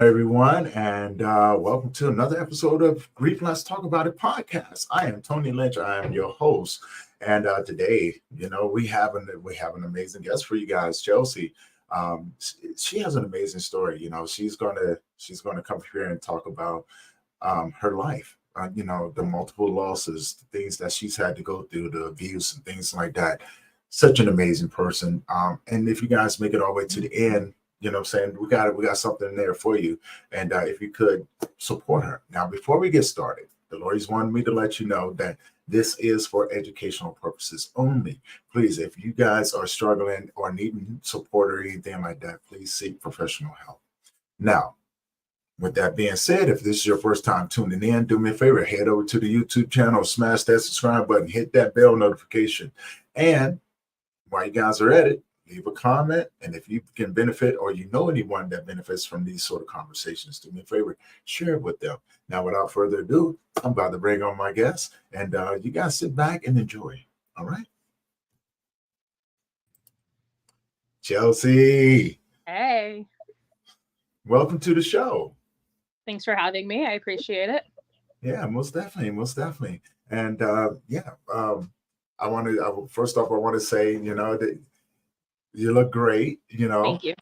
everyone, and welcome to another episode of Grief Let's Talk About It podcast. I am Tony Lynch. I am your host, and today, we have an amazing guest for you guys, Chelsea. She has an amazing story. She's gonna come here and talk about her life. The multiple losses, the things that she's had to go through, the abuse and things like that. Such an amazing person. And if you guys make it all the way to the end, what I'm saying, we got something there for you. And if you could support her. Now, before we get started, the Lord's wanted me to let you know that this is for educational purposes only. Please, if you guys are struggling or needing support or anything like that, please seek professional help. Now, with that being said, if this is your first time tuning in, do me a favor, head over to the YouTube channel, smash that subscribe button, hit that bell notification. And while you guys are at it, leave a comment. And if you can benefit or you know anyone that benefits from these sort of conversations, do me a favor, share it with them. Now, without further ado, I'm about to bring on my guest, and you guys sit back and enjoy. All right. Chelsea, Hey, welcome to the show. thanks for having me. I appreciate it. Yeah, most definitely, most definitely. And first off, I want to say, that you look great. Thank you.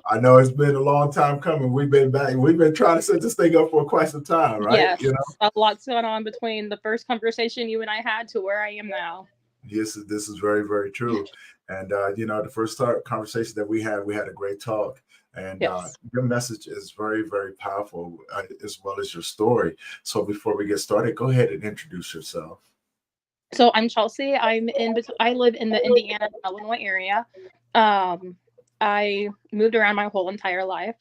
I know it's been a long time coming. We've been back. We've been trying to set this thing up for quite some time, right? Yes, a lot's going on between the first conversation you and I had to where I am now. Yes, this is very, very true. And the first conversation that we had a great talk. And Yes. your message is very, very powerful, as well as your story. So before we get started, go ahead and introduce yourself. So I'm Chelsea. I live in the Indiana, Illinois area. Um, I moved around my whole entire life.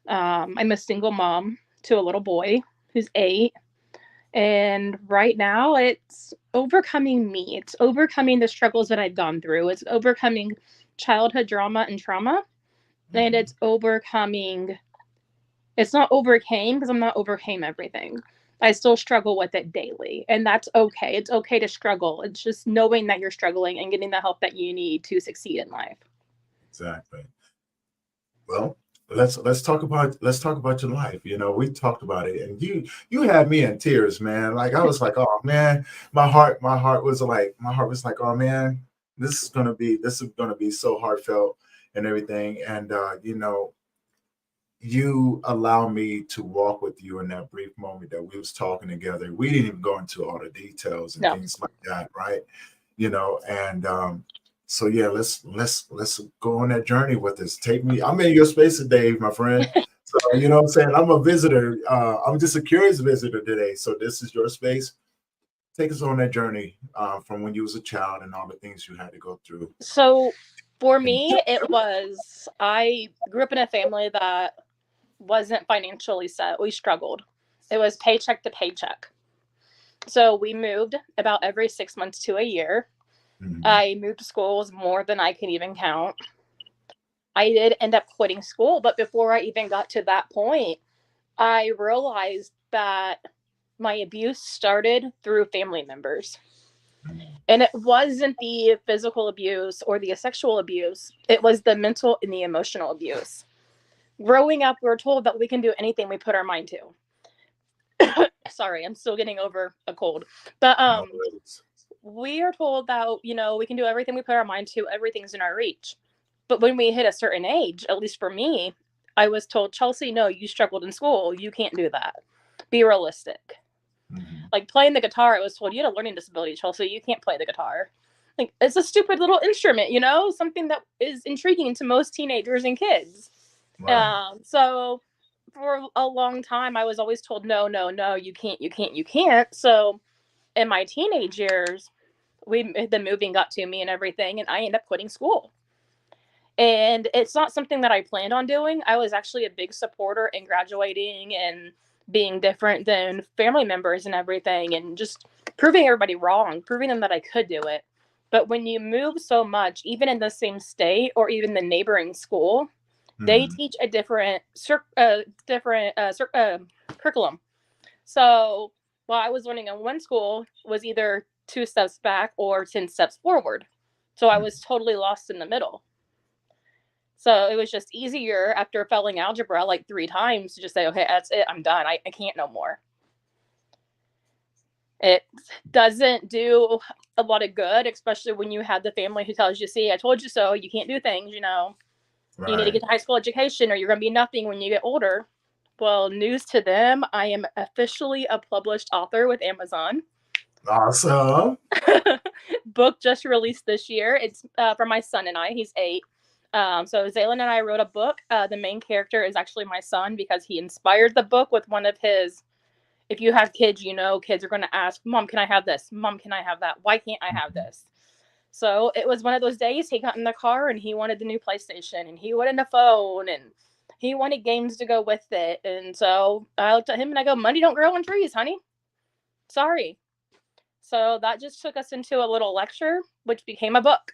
I'm a single mom to a little boy who's 8. And right now it's overcoming me. It's overcoming the struggles that I've gone through. It's overcoming childhood drama and trauma. And Mhm. it's not overcame because I'm not overcame everything. I still struggle with it daily. And that's okay. It's okay to struggle. It's just knowing that you're struggling and getting the help that you need to succeed in life. Exactly. Well, let's talk about your life. We talked about it, and you had me in tears, man. Like I was like, oh man, my heart was like, oh man, this is gonna be so heartfelt and everything. And you allow me to walk with you in that brief moment that we was talking together. We didn't even go into all the details and No. things like that, right? And so yeah, let's go on that journey with us. Take me. I'm in your space today, my friend. So you know what I'm saying? I'm a visitor. I'm just a curious visitor today. So this is your space. Take us on that journey from when you was a child and all the things you had to go through. So for And me, I grew up in a family that wasn't financially set. We struggled. It was paycheck to paycheck. So we moved about every 6 months to a year. mhm, I moved schools more than I can even count. I did end up quitting school, but before I even got to that point, I realized that my abuse started through family members. mhm, And it wasn't the physical abuse or the sexual abuse, it was the mental and the emotional abuse. Growing up, we were told that we can do anything we put our mind to. Sorry, I'm still getting over a cold. But no worries. we are told that, we can do everything we put our mind to, everything's in our reach. But when we hit a certain age, at least for me, I was told, Chelsea, no, you struggled in school. You can't do that. Be realistic. Mhm, Like playing the guitar, I was told, you had a learning disability, Chelsea. You can't play the guitar. Like, it's a stupid little instrument, something that is intriguing to most teenagers and kids. right. So for a long time, I was always told, no, no, no, you can't, you can't, you can't. So in my teenage years, the moving got to me and everything, and I ended up quitting school. And it's not something that I planned on doing. I was actually a big supporter in graduating and being different than family members and everything, and just proving everybody wrong, proving them that I could do it. But when you move so much, even in the same state or even the neighboring school, they Mhm, teach a different curriculum. So while I was learning in one school was either 2 steps back or 10 steps forward. So I was mhm, totally lost in the middle. So it was just easier after failing algebra like 3 times to just say, okay, that's it. I'm done. I can't no more. It doesn't do a lot of good, especially when you have the family who tells you, see, I told you so. You can't do things, You need to get Right. to high school education or you're going to be nothing when you get older. Well, news to them, I am officially a published author with Amazon. Awesome. Book just released this year. It's for my son and I. He's 8. So Zaylin and I wrote a book. The main character is actually my son because he inspired the book with one of his. If you have kids, kids are going to ask, Mom, can I have this? Mom, can I have that? Why can't I have this? So it was one of those days he got in the car and he wanted the new PlayStation and he wanted a phone and he wanted games to go with it. And so I looked at him and I go, money don't grow on trees, honey. Sorry. So that just took us into a little lecture, which became a book.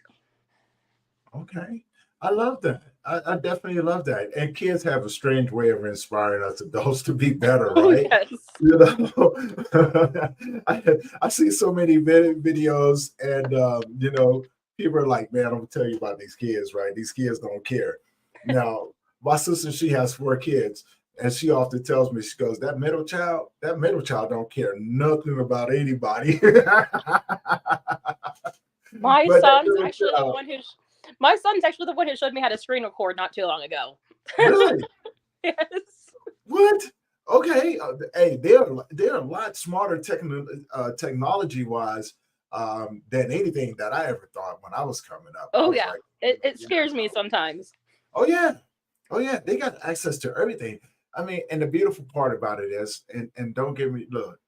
Okay. I love that. I definitely love that. And kids have a strange way of inspiring us adults to be better, right? Yes. You know, I see so many videos, and people are like, "Man, I'm gonna tell you about these kids, right? These kids don't care." Now, my sister, she has 4 kids, and she often tells me, she goes, "That middle child don't care nothing about anybody." My But that son's middle actually the child, one who my son's actually the one who showed me how to screen record not too long ago. really? Yes. What? Okay. Hey, they're a lot smarter technology wise than anything that I ever thought when I was coming up. I Oh was yeah. like, It yeah, scares me sometimes. oh yeah, oh yeah, they got access to everything. I mean, and the beautiful part about it is, and don't get me look,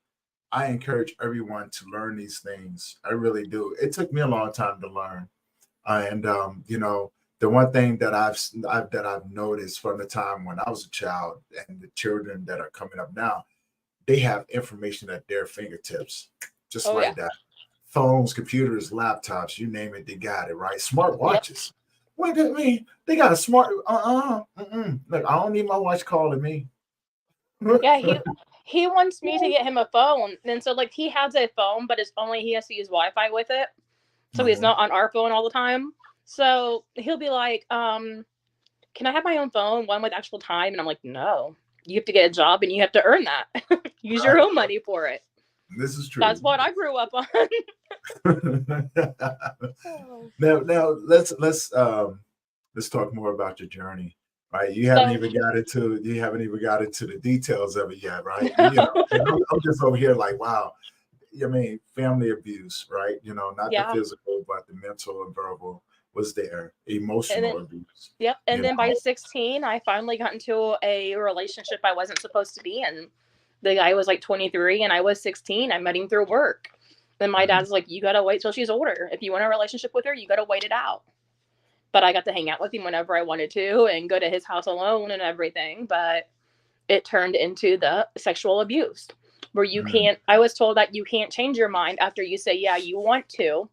I encourage everyone to learn these things. I really do. It took me a long time to learn, and the one thing that I've noticed from the time when I was a child and the children that are coming up now, they have information at their fingertips, just Oh yeah. like that. Phones, computers, laptops, you name it, they got it, right? Smart Yep. watches. What does that mean? They got a smart. Look, I don't need my watch calling me. Yeah, he wants me to get him a phone. And so like he has a phone, but it's only he has to use Wi-Fi with it. So he's Mhm. not on our phone all the time. So he'll be like, can I have my own phone, one with actual time? And I'm like, no. You have to get a job and you have to earn that. Use your Right. own money for it. This is true. That's what I grew up on. Now let's talk more about your journey, right? So You haven't even got into the details of it yet, right? And I'm just over here like, wow. I mean, family abuse, right? Not the yeah. physical, but the mental and verbal was there. And Emotional then abuse, yep. And you then by know. 16, I finally got into a relationship I wasn't supposed to be in. The guy was like 23 and I was 16. I met him through work. Then my Mm, dad's like, you gotta wait till she's older. If you want a relationship with her, you gotta wait it out. But I got to hang out with him whenever I wanted to and go to his house alone and everything. But it turned into the sexual abuse where mm, I was told that you can't change your mind after you say, yeah, you want to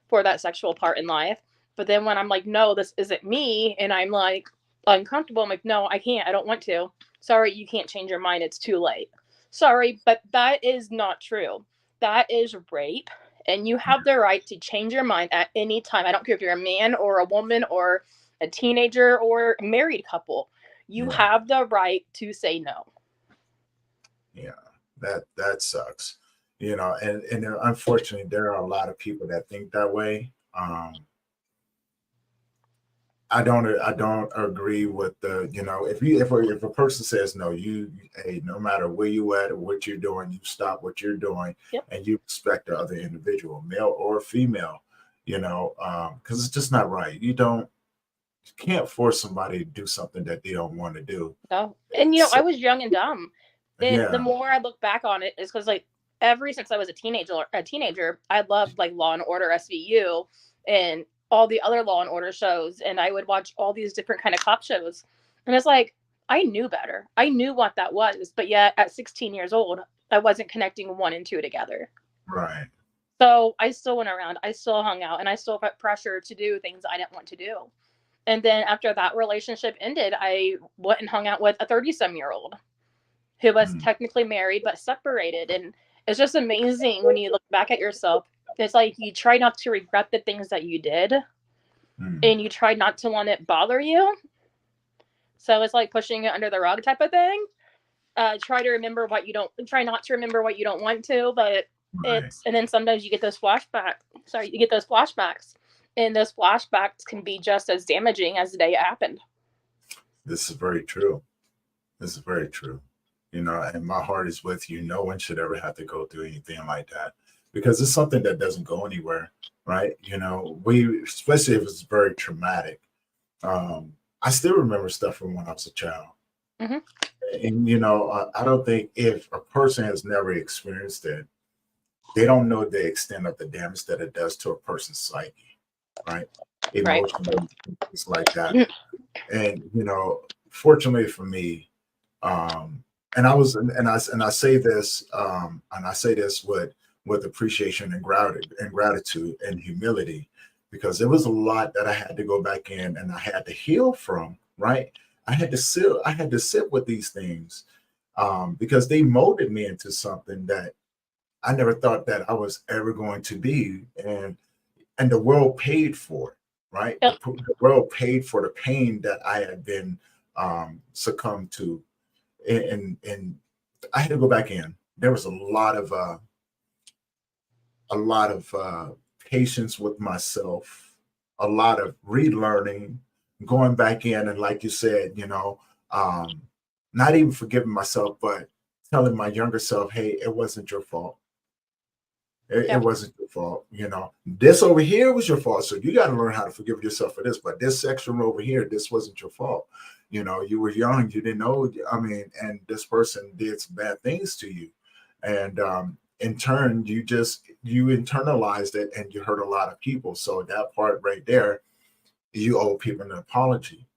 for that sexual part in life. But then when I'm like, no, this isn't me, and I'm like uncomfortable, I'm like, no, I can't. I don't want to. Sorry, you can't change your mind. It's too late. Sorry, but that is not true. That is rape. And you have the right to change your mind at any time. I don't care if you're a man or a woman or a teenager or a married couple. You yeah, have the right to say no. yeah. That sucks. And unfortunately, there are a lot of people that think that way. I don't agree with if a person says no, hey, no matter where you at or what you're doing, you stop what you're doing Yep. and you respect the other individual, male or female, because it's just not right. You can't force somebody to do something that they don't want to do. No. And So I was young and dumb. And the yeah. more I look back on it, is because like ever since I was a teenager, I loved like Law and Order SVU and all the other Law and Order shows, and I would watch all these different kind of cop shows. And it's like I knew better. I knew what that was, but yet at 16 years old, I wasn't connecting one and two together. Right. So I still went around, I still hung out, and I still felt pressure to do things I didn't want to do. And then after that relationship ended, I went and hung out with a 30-some-year-old who was Mm, technically married but separated. And it's just amazing when you look back at yourself. It's like you try not to regret the things that you did, Mm. and you try not to let it bother you. So it's like pushing it under the rug type of thing. Try to remember what you don't, try not to remember what you don't want to, but Right. it's, and then sometimes you get those flashbacks. Sorry, you get those flashbacks. And those flashbacks can be just as damaging as the day it happened. This is very true. This is very true. You know, and my heart is with you. No one should ever have to go through anything like that because it's something that doesn't go anywhere, right? You know, we, especially if it's very traumatic. I still remember stuff from when I was a child. Mm-hmm. And, you know, I don't think if a person has never experienced it, they don't know the extent of the damage that it does to a person's psyche, right? Right. Emotionally, things like that. And, you know, fortunately for me, and I was, and I say this, and I say this with appreciation and gratitude and humility, because there was a lot that I had to go back in and I had to heal from. Right, I had to sit with these things because they molded me into something that I never thought that I was ever going to be, and the world paid for it. Right, Yep. the world paid for the pain that I had been succumbed to, and I had to go back in. There was a lot of patience with myself, a lot of relearning, going back in, and like you said, you know, not even forgiving myself, but telling my younger self, "Hey, it wasn't your fault. It Yeah. wasn't your fault. You know, this over here was your fault. So you got to learn how to forgive yourself for this. But this section over here, this wasn't your fault. You know, you were young, you didn't know. I mean, and this person did some bad things to you, and in turn, you internalized it, and you hurt a lot of people. So that part right there, you owe people an apology.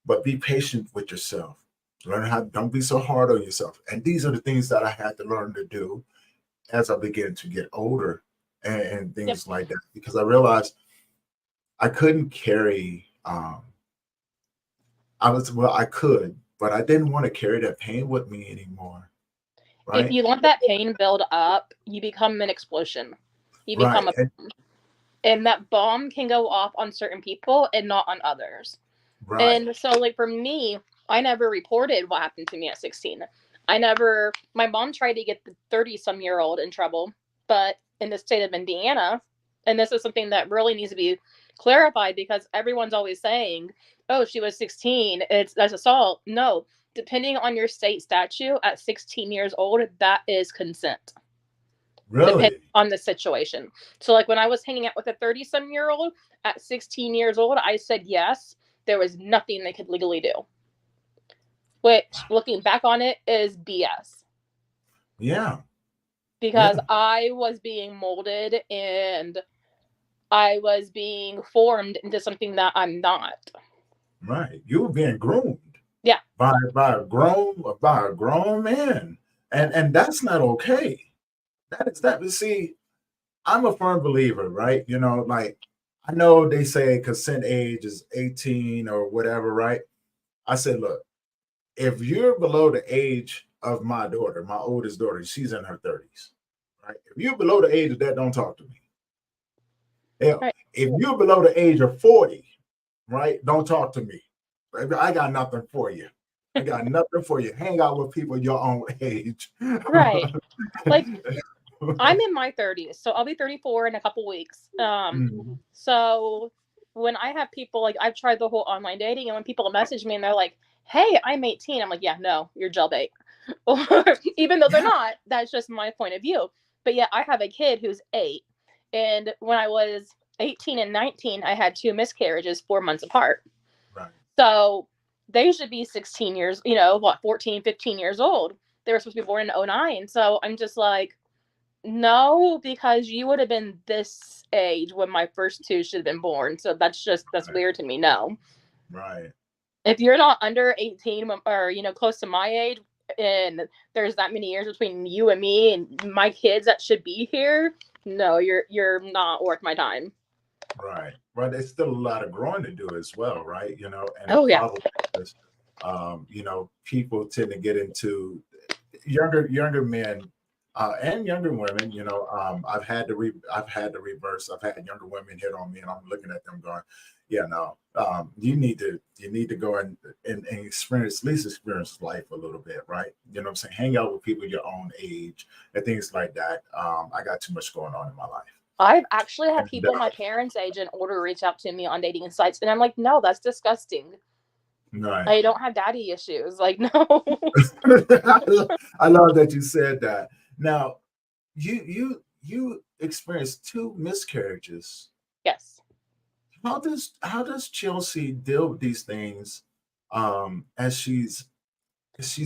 But be patient with yourself. Learn how. Don't be so hard on yourself. And these are the things that I had to learn to do as I began to get older and Yep. things like that, because I realized I couldn't carry. I could, but I didn't want to carry that pain with me anymore. If Right, you let that pain build up, you become an explosion. You become right, a, and that bomb can go off on certain people and not on others. right, And so, like, for me, I never reported what happened to me at 16. My mom tried to get the 30-some-year-old in trouble, but in the state of Indiana, and this is something that really needs to be clarified because everyone's always saying, oh, she was 16, that's assault. No, depending on your state statute, at 16 years old, that is consent, depending really, on the situation. So, like, when I was hanging out with a 30-some-year-old at 16 years old, I said yes. There was nothing they could legally do, which, looking back on it, is BS yeah, because yeah, I was being molded and I was being formed into something that I'm not. right. You were being groomed Yeah. by a grown man, and that's not okay. That is that. See, I'm a firm believer, right? You know, like I know they say consent age is 18 or whatever, right? I said, look, if you're below the age of my daughter, my oldest daughter, she's in her 30s, right? If you're below the age of that, don't talk to me. Hell, Right. if you're below the age of 40, right, don't talk to me. I got nothing for you. I got nothing for you. Hang out with people your own age. Right. Like, I'm in my 30s, so I'll be 34 in a couple weeks. Mhm. So when I have people, like, I've tried the whole online dating, and when people message me and they're like, "Hey, I'm 18," I'm like, "Yeah, no, you're jailbait." Or even though they're Yeah, not, that's just my point of view. But yeah, I have a kid who's 8, and when I was 18 and 19, I had 2 miscarriages 4 months apart. right, So they should be 16 years, 14, 15 years old. They were supposed to be born in '09. So I'm just like, no, because you would have been this age when my first 2 should have been born. So that's right, weird to me. No. right, If you're not under 18 or close to my age, and there's that many years between you and me and my kids that should be here, no, you're not worth my time. right. But there's still a lot of growing to do as well, right? You know, and the Oh yeah. problem is, you know, people tend to get into younger men and younger women. I've had to reverse. I've had younger women hit on me, and I'm looking at them going, Yeah, no. You need to go and experience, at least experience life a little bit, right? You know what I'm saying? Hang out with people your own age and things like that. I got too much going on in my life. I've actually had And people my parents' age and older reach out to me on dating sites, and I'm like, no, that's disgusting. right. I don't have daddy issues. Like, no. I love that you said that. Now, you experienced two miscarriages. Yes. How does Chelsea deal with these things as she's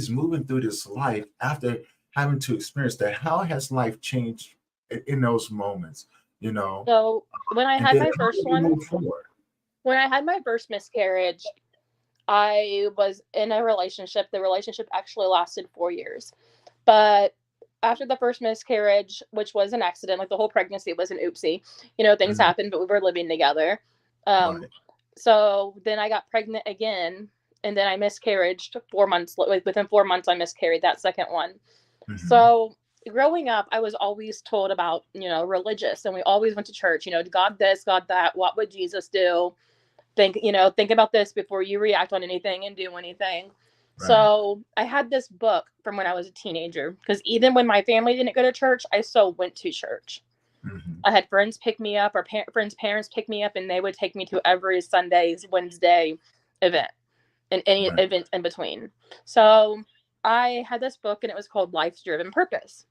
moving through this life after having to experience that? How has life changed in those moments? You know, So when I and had then my how first do you one, move forward? when I had my first miscarriage, I was in a relationship. The relationship actually lasted 4 years. But after the first miscarriage, which was an accident, like the whole pregnancy was an oopsie, things Mhm. happened, but we were living together. Um, Right. so then I got pregnant again, and then I miscarried 4 months. Within 4 months, I miscarried that second one. Hmm. So growing up, I was always told about, religious, and we always went to church, God this, God that, what would Jesus do? Think about this before you react on anything and do anything. Right. So I had this book from when I was a teenager, because even when my family didn't go to church, I still went to church. Hmm. I had friends pick me up, or friends' parents pick me up, and they would take me to every Sunday's Wednesday event and any Right. events in between. So I had this book, and it was called Life's Driven Purpose.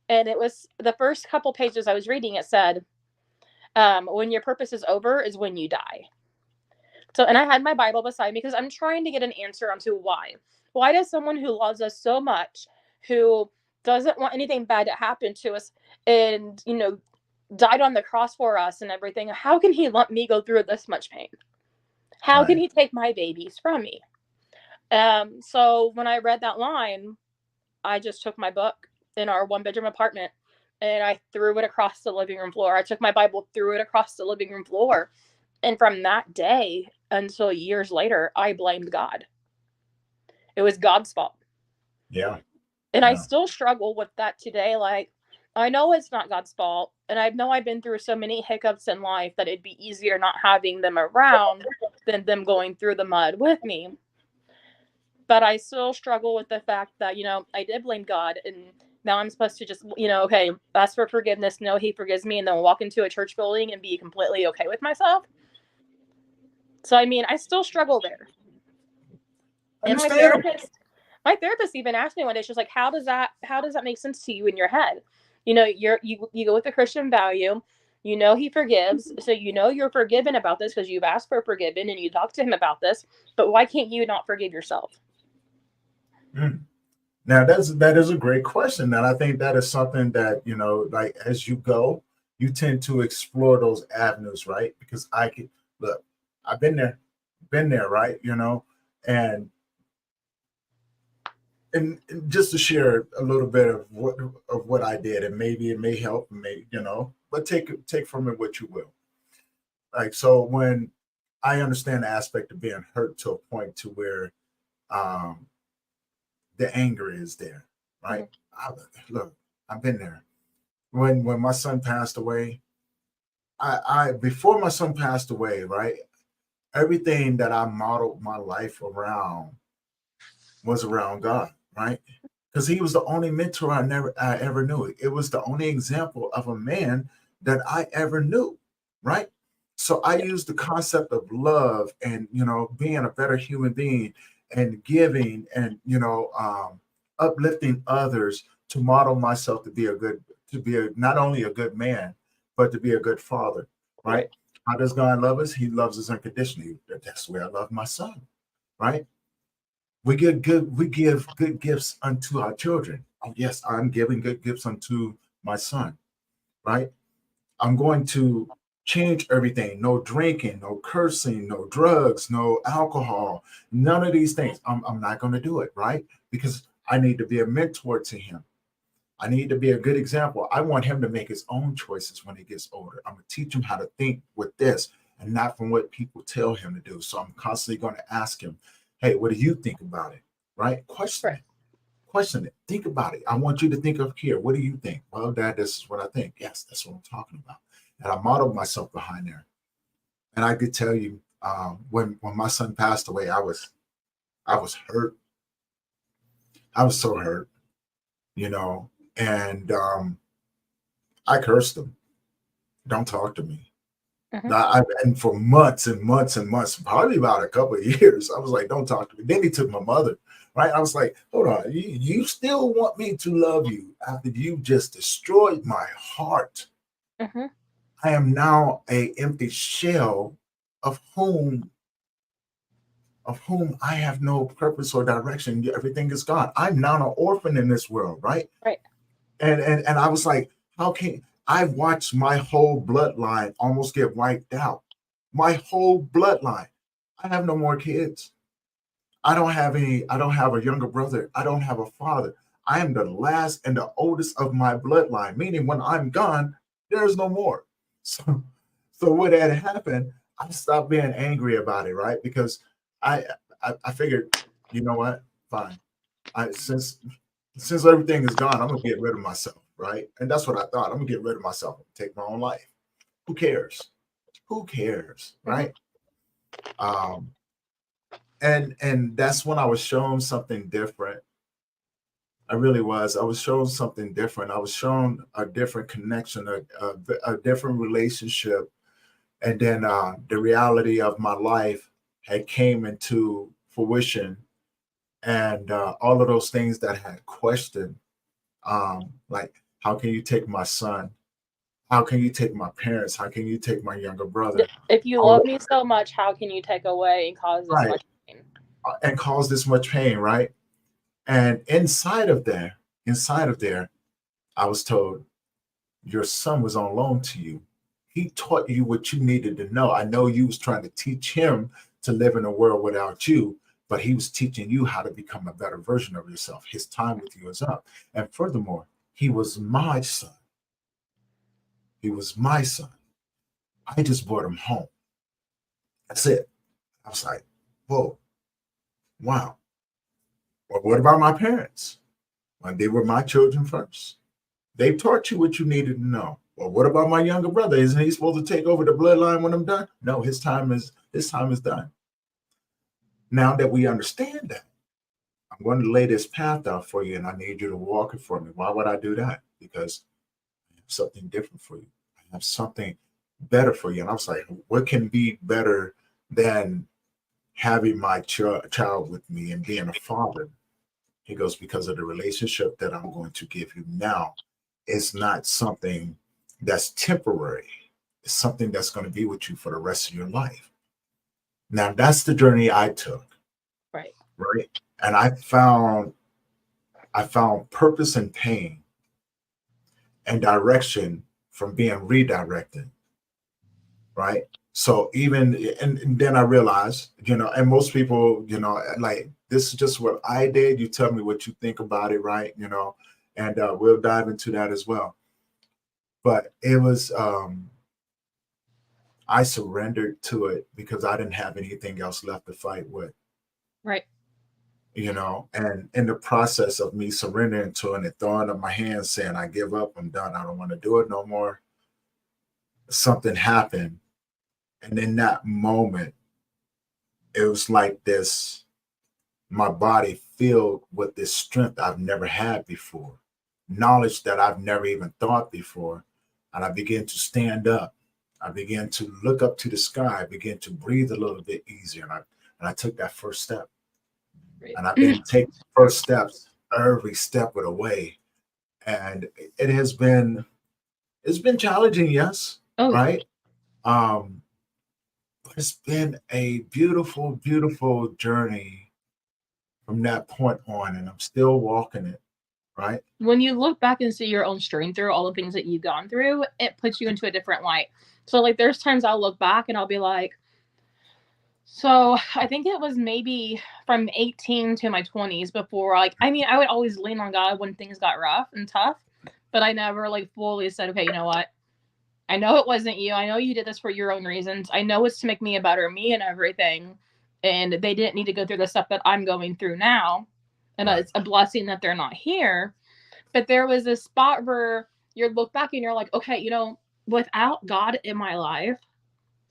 And it was the first couple pages I was reading. It said, when your purpose is over is when you die. So, and I had my Bible beside me because I'm trying to get an answer onto why. Why does someone who loves us so much, who doesn't want anything bad to happen to us, and, died on the cross for us and everything, how can he let me go through this much pain? How can Right. he take my babies from me? So when I read that line, I just took my book in our one bedroom apartment and I threw it across the living room floor. I took my Bible, threw it across the living room floor. And from that day until years later, I blamed God. It was God's fault. Yeah. And I Yeah. still struggle with that today. Like, I know it's not God's fault. And I know I've been through so many hiccups in life that it'd be easier not having them around than them going through the mud with me. But I still struggle with the fact that, I did blame God. And now I'm supposed to just, okay, ask for forgiveness, know He forgives me, and then walk into a church building and be completely okay with myself. So, I mean, I still struggle there. And Understandable. my therapist even asked me one day, she was like, how does that make sense to you in your head? You go with the Christian value, He forgives, so you're forgiven about this because you've asked for forgiven and you talk to Him about this, but why can't you not forgive yourself? Mm. Now that is a great question, and I think that is something that like as you go, you tend to explore those avenues, right? Because I could look, I've been there, right? And just to share a little bit of what I did, and maybe it may help, but take from it what you will. Like so, when I understand the aspect of being hurt to a point to where um, the anger is there, Mm-hmm. right? I, look, I've been there. When my son passed away, I before my son passed away, right? Everything that I modeled my life around was around God, right? Because he was the only mentor I ever knew. It was the only example of a man that I ever knew, right? So I Yeah. used the concept of love and being a better human being and giving and uplifting others to model myself to be not only a good man, but to be a good father, right? Right. How does God love us? He loves us unconditionally. That's the way I love my son, right? We give good gifts unto our children. Oh, yes, I'm giving good gifts unto my son, right? I'm going to change everything. No drinking, no cursing, no drugs, no alcohol, none of these things. I'm not going to do it, right? Because I need to be a mentor to him. I need to be a good example. I want him to make his own choices when he gets older. I'm going to teach him how to think with this and not from what people tell him to do. So I'm constantly going to ask him, hey, what do you think about it? Right? Question Right. it. Question it. Think about it. I want you to think of here. What do you think? Well, Dad, this is what I think. Yes, that's what I'm talking about. And I modeled myself behind there. And I could tell you, When my son passed away, I was hurt. I was so hurt, you know, and I cursed him. Don't talk to me. Mhm. And for months and months and months, probably about a couple of years, I was like, "Don't talk to me." Then he took my mother. Right? I was like, "Hold on, you still want me to love you after you just destroyed my heart? Mhm. I am now a empty shell of whom I have no purpose or direction. Everything is gone. I'm now an orphan in this world, right?" Right. And I was like, how can I watched my whole bloodline almost get wiped out? My whole bloodline. I have no more kids. I don't have a younger brother. I don't have a father. I am the last and the oldest of my bloodline, meaning when I'm gone, there's no more. So so what had happened, I stopped being angry about it, right? Because I I figured, you know what? Fine. I since everything is gone, I'm gonna get rid of myself, right? And that's what I thought. I'm gonna get rid of myself, take my own life. Who cares? Who cares, Mhm. right? Um, and that's when I was shown something different. I really was. I was shown something different. I was shown a different connection, a different relationship, and then the reality of my life had came into fruition, and all of those things that I had questioned, like how can you take my son? How can you take my parents? How can you take my younger brother? If you All love me so much, how can you take away and cause this right, much pain? and cause this much pain, right? And inside of there, I was told your son was on loan to you. He taught you what you needed to know. I know you was trying to teach him to live in a world without you, but he was teaching you how to become a better version of yourself. His time with you is up. And furthermore, he was my son. He was my son. I just brought him home. That's it. I was like, whoa, wow. Well, what about my parents? When they were my children first. They taught you what you needed to know. Well, what about my younger brother? Isn't he supposed to take over the bloodline when I'm done? No, his time is done. Now that we understand that, I'm going to lay this path out for you, and I need you to walk it for me. Why would I do that? Because I have something different for you. I have something better for you. And I was like, what can be better than having my child with me and being a father? He goes, because of the relationship that I'm going to give you now, it's not something that's temporary. It's something that's going to be with you for the rest of your life. Now that's the journey I took, Right. right? And I found purpose and pain and direction from being redirected, right? So even and then I realized, and most people, like this is just what I did. You tell me what you think about it, right? And we'll dive into that as well. But it was I surrendered to it because I didn't have anything else left to fight with, Right. and in the process of me surrendering to it and throwing up my hands saying, I give up, I'm done, I don't want to do it no more, something happened. And in that moment, it was like this, my body filled with this strength I've never had before, knowledge that I've never even thought before. And I began to stand up. I began to look up to the sky. I began to breathe a little bit easier. And I took that first step. Right. And I've been taking first steps every step of the way. And it has been it's been challenging, yes, Oh yeah. right? Um, but it's been a beautiful, beautiful journey from that point on, and I'm still walking it, right? When you look back and see your own strength through all the things that you've gone through, it puts you into a different light. So like there's times I'll look back and I'll be like, so I think it was maybe from 18 to my 20s before, like, I mean, I would always lean on God when things got rough and tough, but I never like fully said, okay, you know what? I know it wasn't you. I know you did this for your own reasons. I know it's to make me a better me and everything. And they didn't need to go through the stuff that I'm going through now. And Right. it's a blessing that they're not here. But there was this spot where you look back and you're like, okay, without God in my life,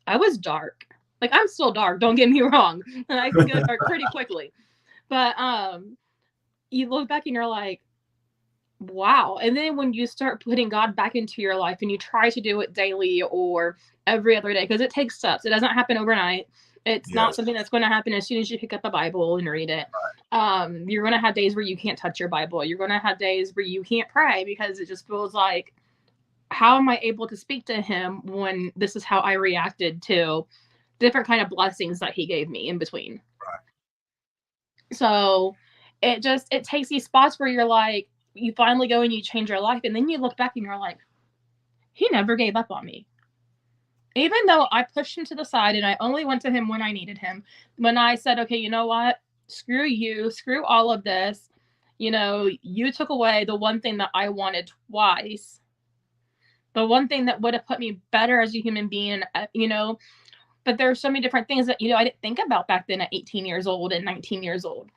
I was dark. Like, I'm still dark, don't get me wrong. I can go dark pretty quickly. But you look back and you're like, wow. And then when you start putting God back into your life and you try to do it daily or every other day, because it takes steps. It doesn't happen overnight. It's not Yes. something that's going to happen as soon as you pick up the Bible and read it. You're going to have days where you can't touch your Bible. You're going to have days where you can't pray because it just feels like, how am I able to speak to him when this is how I reacted to different kind of blessings that he gave me in between? Right. So it takes these spots where you're like, you finally go and you change your life, and then you look back and you're like, he never gave up on me. Even though I pushed him to the side and I only went to him when I needed him, when I said, okay, you know what? Screw you, screw all of this. You know, you took away the one thing that I wanted twice. The one thing that would have put me better as a human being, you know, but there are so many different things that, you know, I didn't think about back then at 18 years old and 19 years old.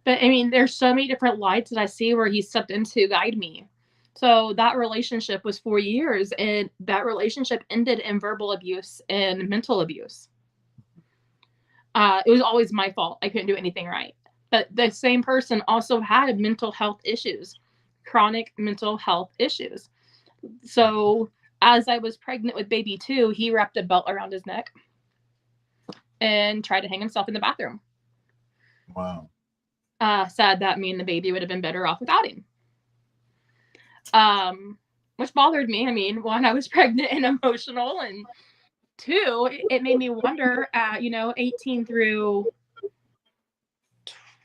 But I mean, there's so many different lights that I see where he stepped in to guide me. So that relationship was 4 years, and that relationship ended in verbal abuse and mental abuse. It was always my fault. I couldn't do anything right. But the same person also had mental health issues, chronic mental health issues. So as I was pregnant with baby 2, he wrapped a belt around his neck and tried to hang himself in the bathroom. Wow. Sad that me and the baby would have been better off without him. Which bothered me. I mean, one, I was pregnant and emotional, and two, it made me wonder at, you know, 18 through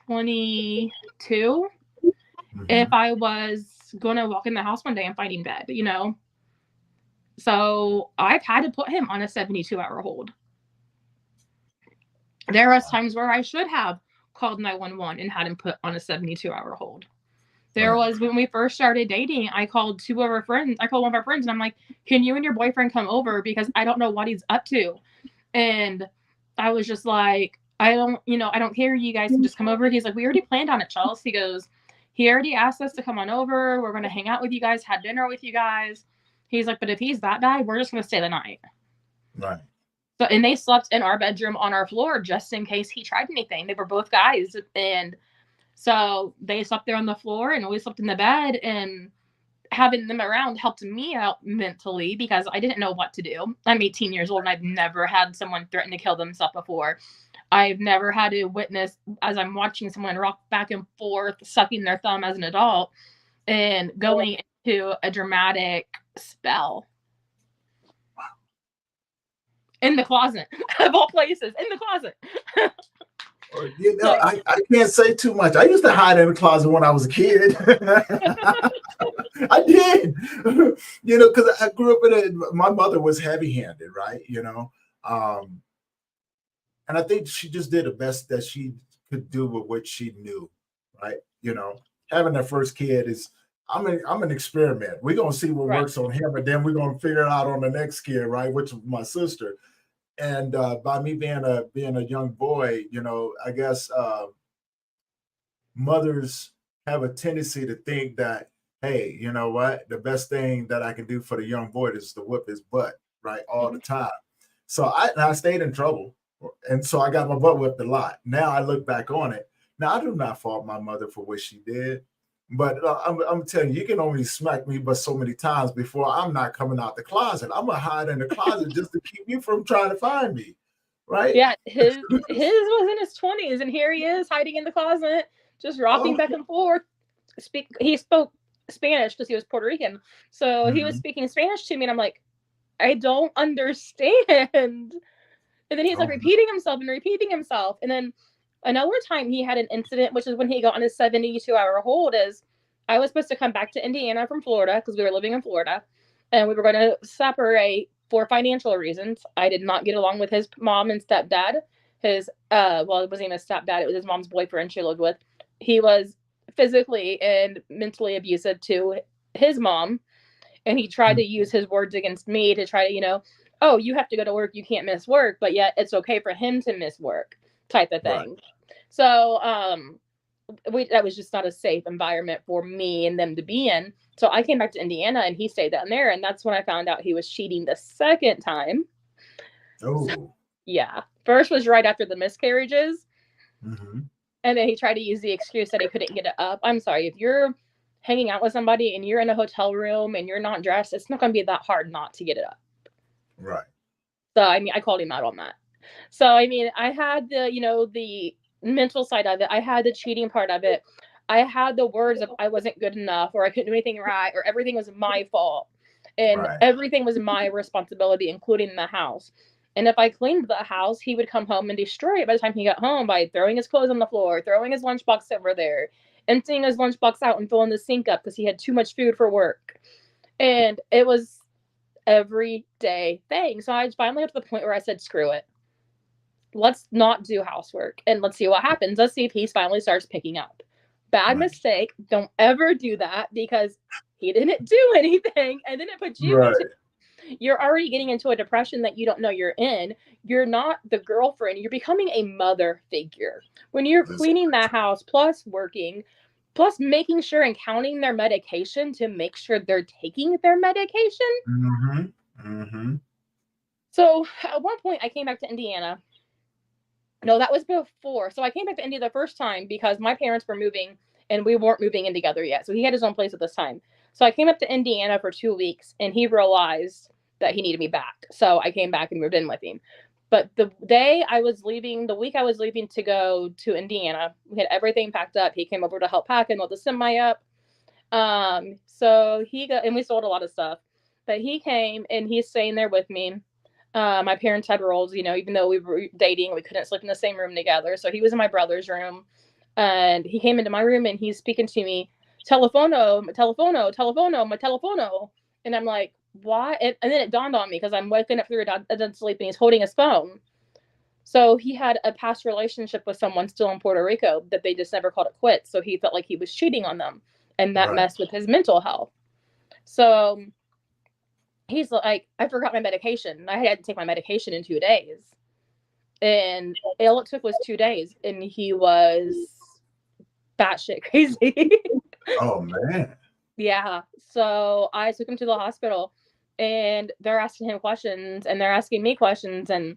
22, if I was going to walk in the house one day and find him dead, you know? So I've had to put him on a 72-hour hold. There was times where I should have called 911 and had him put on a 72-hour hold. There was, when we first started dating, I called one of our friends, and I'm like, can you and your boyfriend come over? Because I don't know what he's up to. And I was just like, I don't care. You guys can just come over. He's like, we already planned on it, Charles. He goes, he already asked us to come on over. We're going to hang out with you guys, have dinner with you guys. He's like, but if he's that bad, we're just going to stay the night. Right. So, and they slept in our bedroom on our floor just in case he tried anything. They were both guys. And so they slept there on the floor and we slept in the bed, and having them around helped me out mentally because I didn't know what to do. I'm 18 years old and I've never had someone threaten to kill themselves before. I've never had to witness as I'm watching someone rock back and forth, sucking their thumb as an adult and going into a dramatic spell. In the closet, of all places, in the closet. You know, I can't say too much. I used to hide in the closet when I was a kid. I did, you know, because I grew up my mother was heavy-handed, right? You know, and I think she just did the best that she could do with what she knew, right? You know, having their first kid is, I'm an experiment. We're gonna see what works on him, and then we're gonna figure it out on the next kid, right? Which is my sister. And by me being a young boy, you know, I guess mothers have a tendency to think that, hey, you know what, the best thing that I can do for the young boy is to whip his butt, right, all the time. So I stayed in trouble, and so I got my butt whipped a lot. Now I look back on it. Now I do not fault my mother for what she did. But I'm telling you, you can only smack me but so many times before I'm not coming out the closet. I'm gonna hide in the closet just to keep you from trying to find me, right? Yeah, his was in his 20s, and here he is hiding in the closet, just rocking back and forth. He spoke Spanish because he was Puerto Rican, so he was speaking Spanish to me, and I'm like, I don't understand. And then he's like repeating himself, and then another time he had an incident, which is when he got on his 72-hour hold. Is I was supposed to come back to Indiana from Florida because we were living in Florida, and we were going to separate for financial reasons. I did not get along with his mom and stepdad. His well, it wasn't even a stepdad; it was his mom's boyfriend she lived with. He was physically and mentally abusive to his mom, and he tried to use his words against me to try to, you know, oh, you have to go to work, you can't miss work, but yet it's okay for him to miss work, type of thing. Right. So that was just not a safe environment for me and them to be in. So I came back to Indiana and he stayed down there, and that's when I found out he was cheating the second time. Oh. Yeah. First was right after the miscarriages. Mm-hmm. And then he tried to use the excuse that he couldn't get it up. I'm sorry, if you're hanging out with somebody and you're in a hotel room and you're not dressed, it's not going to be that hard not to get it up. Right. So, I mean, I called him out on that. So, I mean, I had the mental side of it. I had the cheating part of it. I had the words of I wasn't good enough or I couldn't do anything right or everything was my fault. And Right. everything was my responsibility, including the house. And if I cleaned the house, he would come home and destroy it by the time he got home by throwing his clothes on the floor, throwing his lunchbox over there, emptying his lunchbox out and filling the sink up because he had too much food for work. And it was everyday thing. So I finally got to the point where I said, screw it. Let's not do housework and let's see what happens. Let's see if he finally starts picking up. Bad Right. mistake. Don't ever do that because he didn't do anything. And then it puts you Right. into, you're already getting into a depression that you don't know you're in. You're not the girlfriend. You're becoming a mother figure. When you're That's cleaning that house, plus working, plus making sure and counting their medication to make sure they're taking their medication. mm-hmm. Mm-hmm. So at one point, I came back to Indiana. No, that was before. So I came back to India the first time because my parents were moving and we weren't moving in together yet. So he had his own place at this time. So I came up to Indiana for 2 weeks and he realized that he needed me back. So I came back and moved in with him. But the day I was leaving, the week I was leaving to go to Indiana, we had everything packed up. He came over to help pack and load the semi up. So he got, and we sold a lot of stuff. But he came and he's staying there with me. My parents had roles, even though we were dating, we couldn't sleep in the same room together. So he was in my brother's room and he came into my room and he's speaking to me, telefono, telefono, telefono, my telefono. And I'm like, why? And then it dawned on me because I'm waking up through a dead sleep and he's holding his phone. So he had a past relationship with someone still in Puerto Rico that they just never called it quits. So he felt like he was cheating on them and that Right. messed with his mental health. So he's like, I forgot my medication. I had to take my medication in 2 days. And all it took was 2 days. And he was batshit crazy. Oh man. Yeah. So I took him to the hospital and they're asking him questions and they're asking me questions. And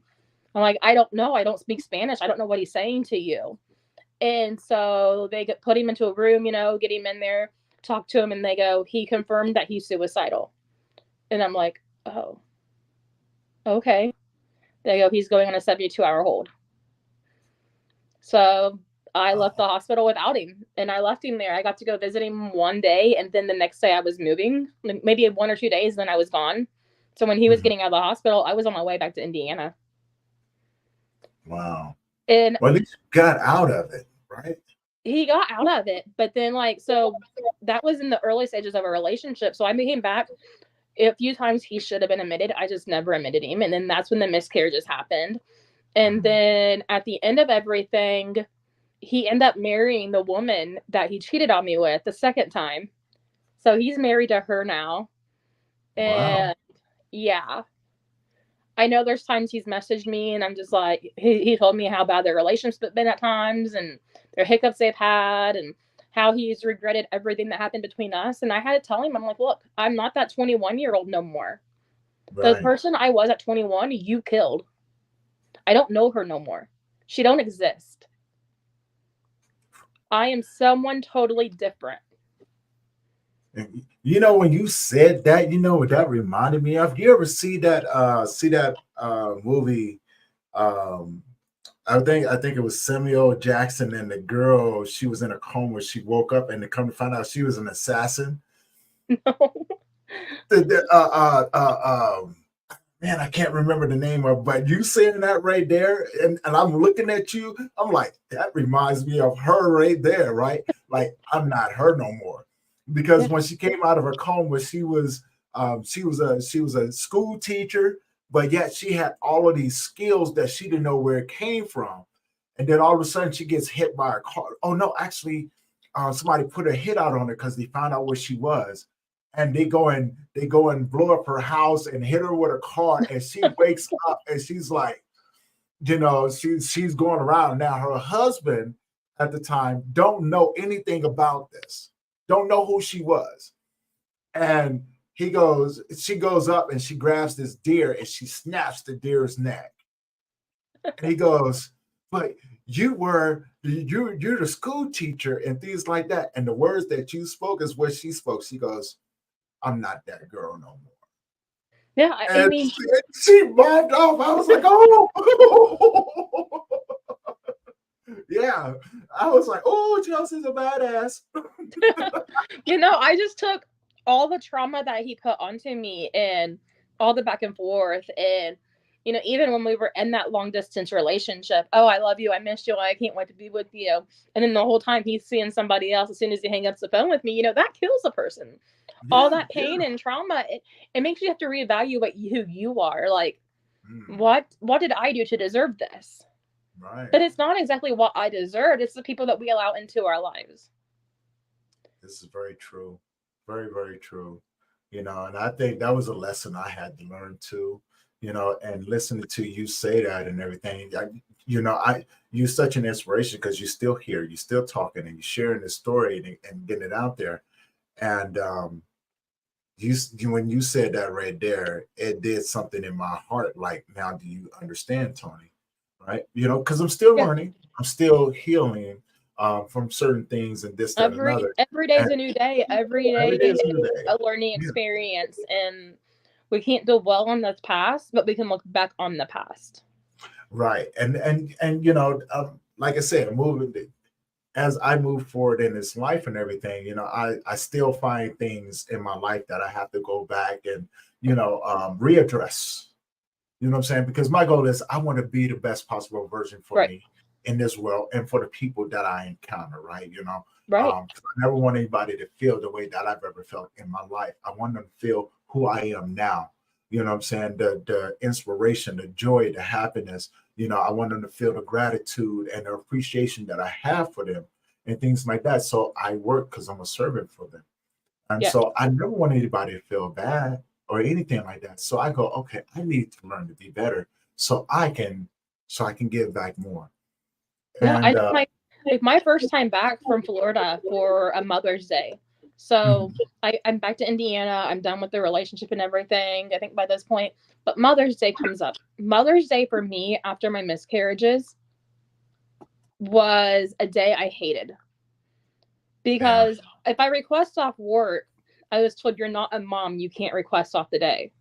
I'm like, I don't know. I don't speak Spanish. I don't know what he's saying to you. And so they put him into a room, get him in there, talk to him. And they go, he confirmed that he's suicidal. And I'm like, oh, okay. They go, he's going on a 72-hour hold. So I left the hospital without him and I left him there. I got to go visit him one day. And then the next day I was moving, maybe 1 or 2 days, then I was gone. So when he was getting out of the hospital, I was on my way back to Indiana. Wow. And well, at least you got out of it, right? He got out of it. But then, so that was in the early stages of a relationship. So I came back a few times. He should have been admitted. I just never admitted him. And then that's when the miscarriages happened. And then at the end of everything, he ended up marrying the woman that he cheated on me with the second time. So he's married to her now. And Wow. yeah, I know there's times he's messaged me and I'm just like, he told me how bad their relationship's been at times and their hiccups they've had and how he's regretted everything that happened between us. And I had to tell him, I'm like, look, I'm not that 21-year-old no more. The Right. person I was at 21, you killed. I don't know her no more. She don't exist. I am someone totally different. When you said that, what that reminded me of? You ever see that movie? I think it was Samuel Jackson and the girl, she was in a coma. She woke up and they come to find out she was an assassin. No. Man, I can't remember the name of, but you saying that right there, and I'm looking at you, I'm like, that reminds me of her right there, right? Like, I'm not her no more. Because when she came out of her coma, she was a school teacher, but yet she had all of these skills that she didn't know where it came from. And then all of a sudden she gets hit by a car. Oh no, actually, somebody put a hit out on her because they found out where she was. And they go and blow up her house and hit her with a car, and she wakes up and she's like, she's going around. Now her husband at the time don't know anything about this, don't know who she was. And she goes up and she grabs this deer and she snaps the deer's neck. And he goes, but you're the school teacher and things like that. And the words that you spoke is what she spoke. She goes, I'm not that girl no more. Yeah, I And mean, she bobbed off. I was like, oh, yeah. I was like, oh, Chelsea's a badass. I just took all the trauma that he put onto me and all the back and forth. And, even when we were in that long distance relationship, oh, I love you. I miss you. I can't wait to be with you. And then the whole time he's seeing somebody else as soon as he hangs up the phone with me, that kills a person. All Yeah, that yeah. pain and trauma, it makes you have to reevaluate who you are. Like, Mm, what did I do to deserve this? right. But it's not exactly what I deserved. It's the people that we allow into our lives. This is very true. Very, very true. And I think that was a lesson I had to learn too, and listening to you say that and everything. You're such an inspiration because you're still here, you're still talking and you're sharing this story and getting it out there. And when you said that right there, it did something in my heart. Like, now do you understand, Tony? Right? Because I'm still Yeah. learning, I'm still healing from certain things and this, that, and another. Every day is And a new day. Every every day day is a new is day. a learning Yeah, experience, and we can't dwell on the past, but we can look back on the past. right. And like I said, moving as I move forward in this life and everything, I still find things in my life that I have to go back and readdress. You know what I'm saying? Because my goal is I want to be the best possible version for Right. me in this world and for the people that I encounter, right? Right. I never want anybody to feel the way that I've ever felt in my life. I want them to feel who I am now. You know what I'm saying? The inspiration, the joy, the happiness. I want them to feel the gratitude and the appreciation that I have for them and things like that. So I work because I'm a servant for them. And Yeah. so I never want anybody to feel bad or anything like that. So I go, okay, I need to learn to be better so I can give back more. Yeah. And My first time back from Florida for a Mother's Day. So mhm, I'm back to Indiana. I'm done with the relationship and everything, I think, by this point. But Mother's Day comes up. Mother's Day for me after my miscarriages was a day I hated yeah, because if I request off work, I was told you're not a mom, you can't request off the day.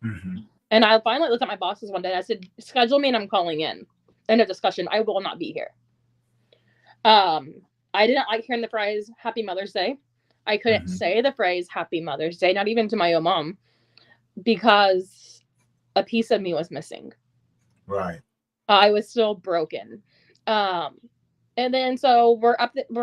mhm, And I finally looked at my bosses one day. I said, "Schedule me, and I'm calling in." End of discussion. I will not be here. Um, I didn't like hearing the phrase "Happy Mother's Day." I couldn't mhm, say the phrase "Happy Mother's Day," not even to my own mom, because a piece of me was missing. right. I was still broken. Um, and then so we're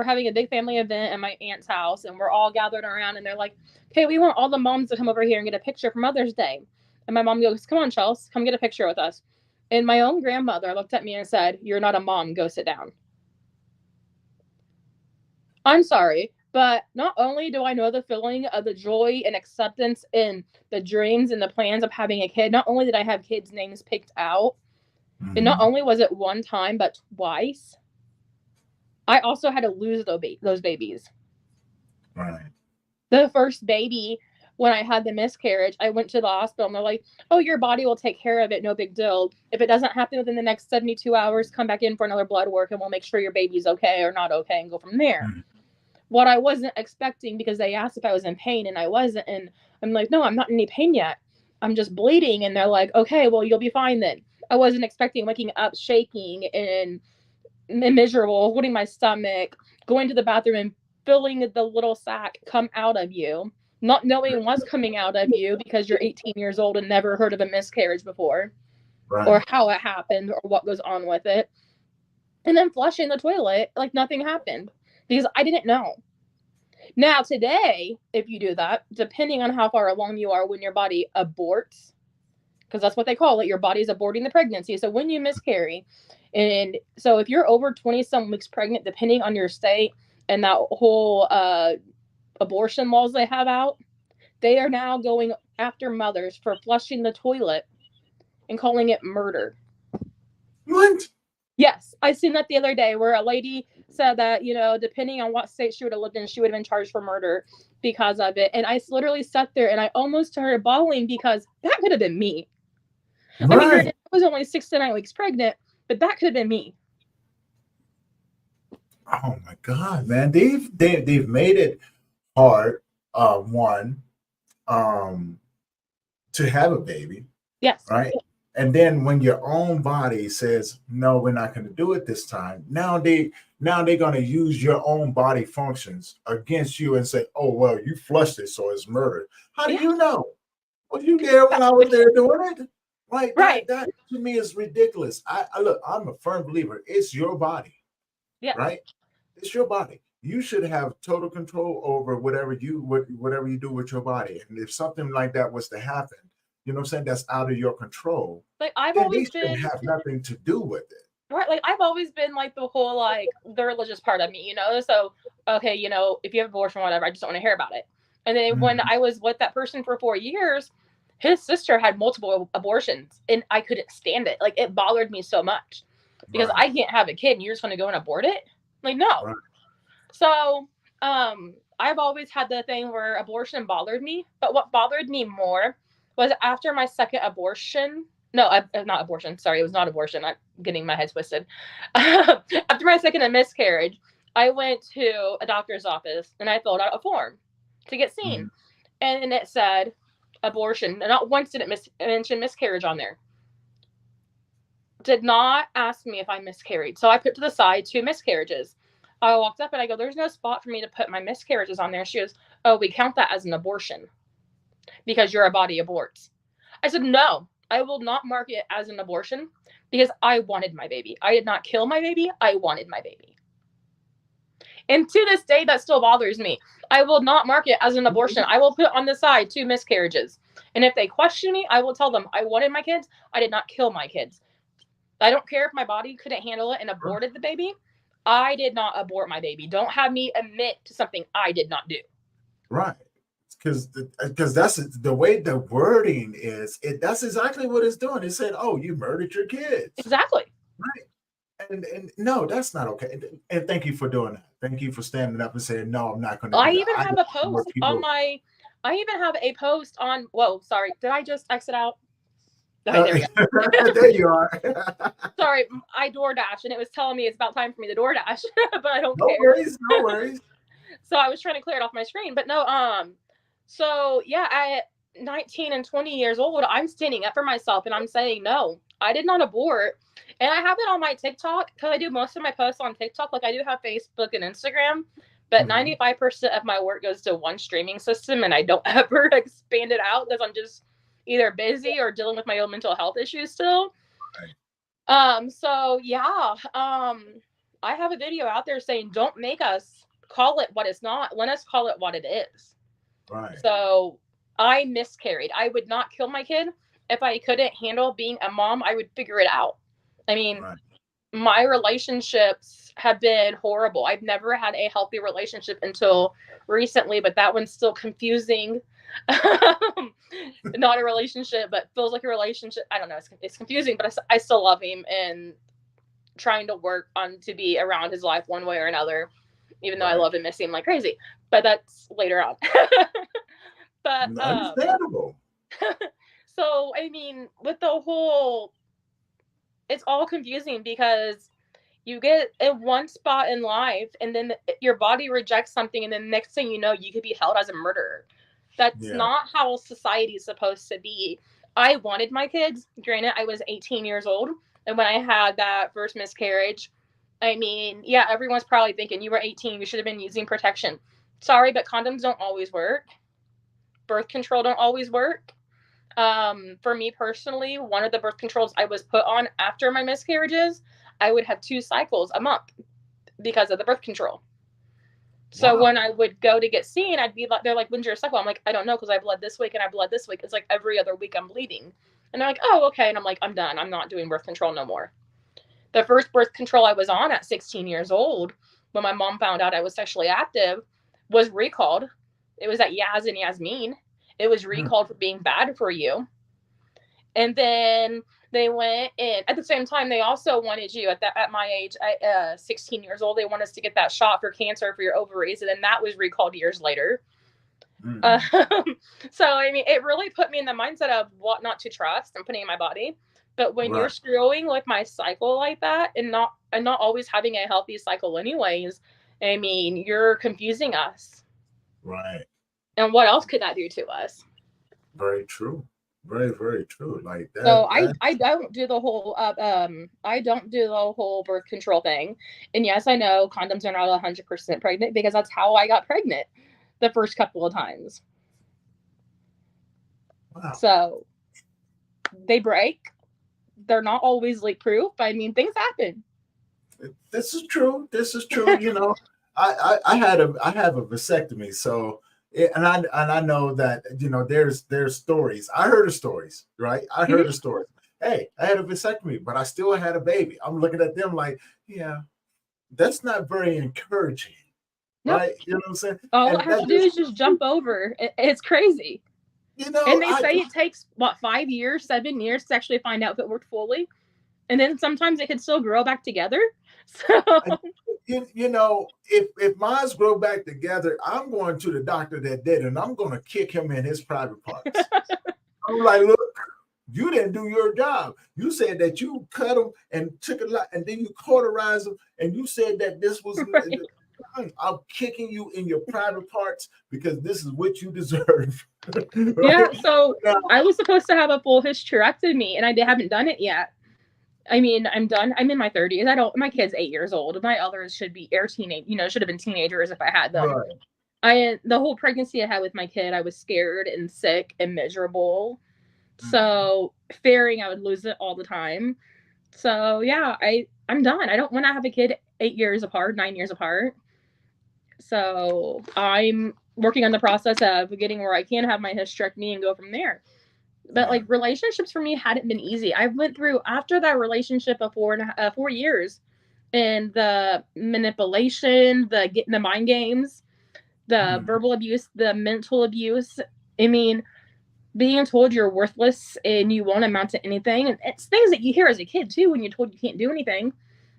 having a big family event at my aunt's house, and we're all gathered around, and they're like, "Okay, we want all the moms to come over here and get a picture for Mother's Day." And my mom goes, "Come on, Chelsea, come get a picture with us." And my own grandmother looked at me and said, "You're not a mom. Go sit down." I'm sorry, but not only do I know the feeling of the joy and acceptance in the dreams and the plans of having a kid, not only did I have kids' names picked out, and not Mhm, only was it one time, but twice, I also had to lose those babies. right. The first baby, when I had the miscarriage, I went to the hospital and they're like, "Oh, your body will take care of it. No big deal. If it doesn't happen within the next 72 hours, come back in for another blood work and we'll make sure your baby's okay or not okay and go from there." Mhm, What I wasn't expecting, because they asked if I was in pain and I wasn't. And I'm like, "No, I'm not in any pain yet. I'm just bleeding." And they're like, "Okay, well, you'll be fine then." I wasn't expecting waking up shaking and miserable, holding my stomach, going to the bathroom and feeling the little sack come out of you, not knowing what's coming out of you because you're 18 years old and never heard of a miscarriage before or right. how it happened or what goes on with it. And then flushing the toilet like nothing happened because I didn't know. Now, today, if you do that, depending on how far along you are when your body aborts, because that's what they call it. Your body's aborting the pregnancy. So when you miscarry, and so if you're over 20 some weeks pregnant, depending on your state and that whole abortion laws they have out, they are now going after mothers for flushing the toilet and calling it murder. What? Yes, I seen that the other day where a lady said that, depending on what state she would have lived in, she would have been charged for murder because of it. And I literally sat there and I almost started bawling because that could have been me. I mean, granted, Right. I was only 6 to 9 weeks pregnant, but that could have been me. Oh my God, man. They've made it hard, one, um, to have a baby, Yes. right? And then when your own body says, no, we're not going to do it this time, now they're going to use your own body functions against you and say, oh, well, you flushed it, so it's murder. How do Yeah. you know? Was you there when I was there doing it? Like Right. that to me is ridiculous. I look, I'm a firm believer. It's your body, Yeah. right? It's your body. You should have total control over whatever you do with your body. And if something like that was to happen, you know what I'm saying, that's out of your control, Like I've then they always shouldn't been have nothing to do with it. right. Like I've always been like the whole like the religious part of me, So okay, if you have abortion, whatever, I just don't want to hear about it. And then when Mhm. I was with that person for 4 years, his sister had multiple abortions, and I couldn't stand it. Like it bothered me so much because Right, I can't have a kid, and you're just going to go and abort it. Like no. right. So I've always had the thing where abortion bothered me, but what bothered me more was after my second abortion. No, not abortion. Sorry, it was not abortion. I'm getting my head twisted. After my second miscarriage, I went to a doctor's office and I filled out a form to get seen, Mhm. and it said abortion. Not once did it mention miscarriage on there. Did not ask me if I miscarried. So I put to the side 2 miscarriages. I walked up and I go, there's no spot for me to put my miscarriages on there. She goes, oh, we count that as an abortion because your body aborts. I said, no, I will not mark it as an abortion because I wanted my baby. I did not kill my baby. I wanted my baby. And to this day, that still bothers me. I will not mark it as an abortion. I will put on the side 2 miscarriages. And if they question me, I will tell them I wanted my kids. I did not kill my kids. I don't care if my body couldn't handle it and aborted the baby. I did not abort my baby. Don't have me admit to something I did not do. Right. Because that's the way the wording is. That's exactly what it's doing. It said, "Oh, you murdered your kids." Exactly. Right. And no, that's not okay. And thank you for doing that. Thank you for standing up and saying, "No, I'm not going to I do that." even I have know a more post on people. my. I even have a post on. Whoa, sorry. Did I just exit out? Okay, there we go. There you are. Sorry, I DoorDash and it was telling me it's about time for me to DoorDash, but I don't No care. worries. No worries. So I was trying to clear it off my screen, but no. So yeah, at 19 and 20 years old, I'm standing up for myself and I'm saying no, I did not abort. And I have it on my TikTok because I do most of my posts on TikTok. Like I do have Facebook and Instagram, but Mhm. 95% of my work goes to one streaming system, and I don't ever expand it out because I'm just either busy or dealing with my own mental health issues still. Right. So yeah, I have a video out there saying don't make us call it what it's not. Let us call it what it is. Right. So I miscarried. I would not kill my kid. If I couldn't handle being a mom, I would figure it out. I mean, Right. my relationships have been horrible. I've never had a healthy relationship until recently, but that one's still confusing. Not a relationship, but feels like a relationship. I don't know. It's confusing, but I still love him and trying to work on to be around his life one way or another, even though I Right. love and miss him like crazy. But that's later on. But Understandable. so I mean, with the whole, it's all confusing because you get in one spot in life and then your body rejects something, and then the next thing you know, you could be held as a murderer. That's Yeah. not how society is supposed to be. I wanted my kids. Granted, I was 18 years old, and when I had that first miscarriage, I mean, yeah, everyone's probably thinking you were 18, you should have been using protection. Sorry, but condoms don't always work. Birth control don't always work. For me personally, one of the birth controls I was put on after my miscarriages, I would have 2 cycles a month because of the birth control. So Wow. when I would go to get seen, I'd be like, they're like, when's your cycle? I'm like, I don't know because I bled this week and I bled this week. It's like every other week I'm bleeding. And they're like, oh, okay. And I'm like, I'm done. I'm not doing birth control no more. The first birth control I was on at 16 years old, when my mom found out I was sexually active, was recalled. It was at Yaz and Yasmin. It was Hmm. recalled for being bad for you. And then they went in at the same time. They also wanted you at my age, 16 years old. They want us to get that shot for cancer for your ovaries, and then that was recalled years later. Mhm. Um, so I mean, it really put me in the mindset of what not to trust and putting in my body. But when you're Right. screwing with my cycle like that and not always having a healthy cycle anyways, I mean, you're confusing us. Right. And what else could that do to us? Very true. Very, very true. Like So that. I don't do the whole I don't do the whole birth control thing. And yes, I know condoms are not 100% pregnant because that's how I got pregnant the first couple of times. Wow. So they break. They're not always leak proof. I mean, things happen. This is true. This is true. You know, I have a vasectomy, so and I know that there's stories. I heard of stories, right? I heard of stories. Hey, I had a vasectomy, but I still had a baby. I'm looking at them like, yeah, that's not very encouraging, Nope. right? You know what I'm saying? All it has to do is just jump over. It's crazy. And they say it takes, what, 5 years, 7 years to actually find out if it worked fully. And then sometimes it can still grow back together. So, if mine grow back together, I'm going to the doctor that did it, and I'm going to kick him in his private parts. I'm like, look, you didn't do your job. You said that you cut them and took a lot, and then you cauterized them, and you said that this was. Right. I'm kicking you in your private parts because this is what you deserve. Right? Yeah, so I was supposed to have a full hysterectomy, and I haven't done it yet. I mean, I'm done. I'm in my 30s. My kid's 8 years old. My others should have been teenagers if I had them. Right. The whole pregnancy I had with my kid, I was scared and sick and miserable. So fearing I would lose it all the time. So yeah, I'm done. I don't want to have a kid 8 years apart, 9 years apart. So I'm working on the process of getting where I can have my hysterectomy and go from there. But like relationships for me hadn't been easy. I went through after that relationship of 4 years, and the manipulation, the getting the mind games, the verbal abuse, the mental abuse. I mean, being told you're worthless and you won't amount to anything. And it's things that you hear as a kid too when you're told you can't do anything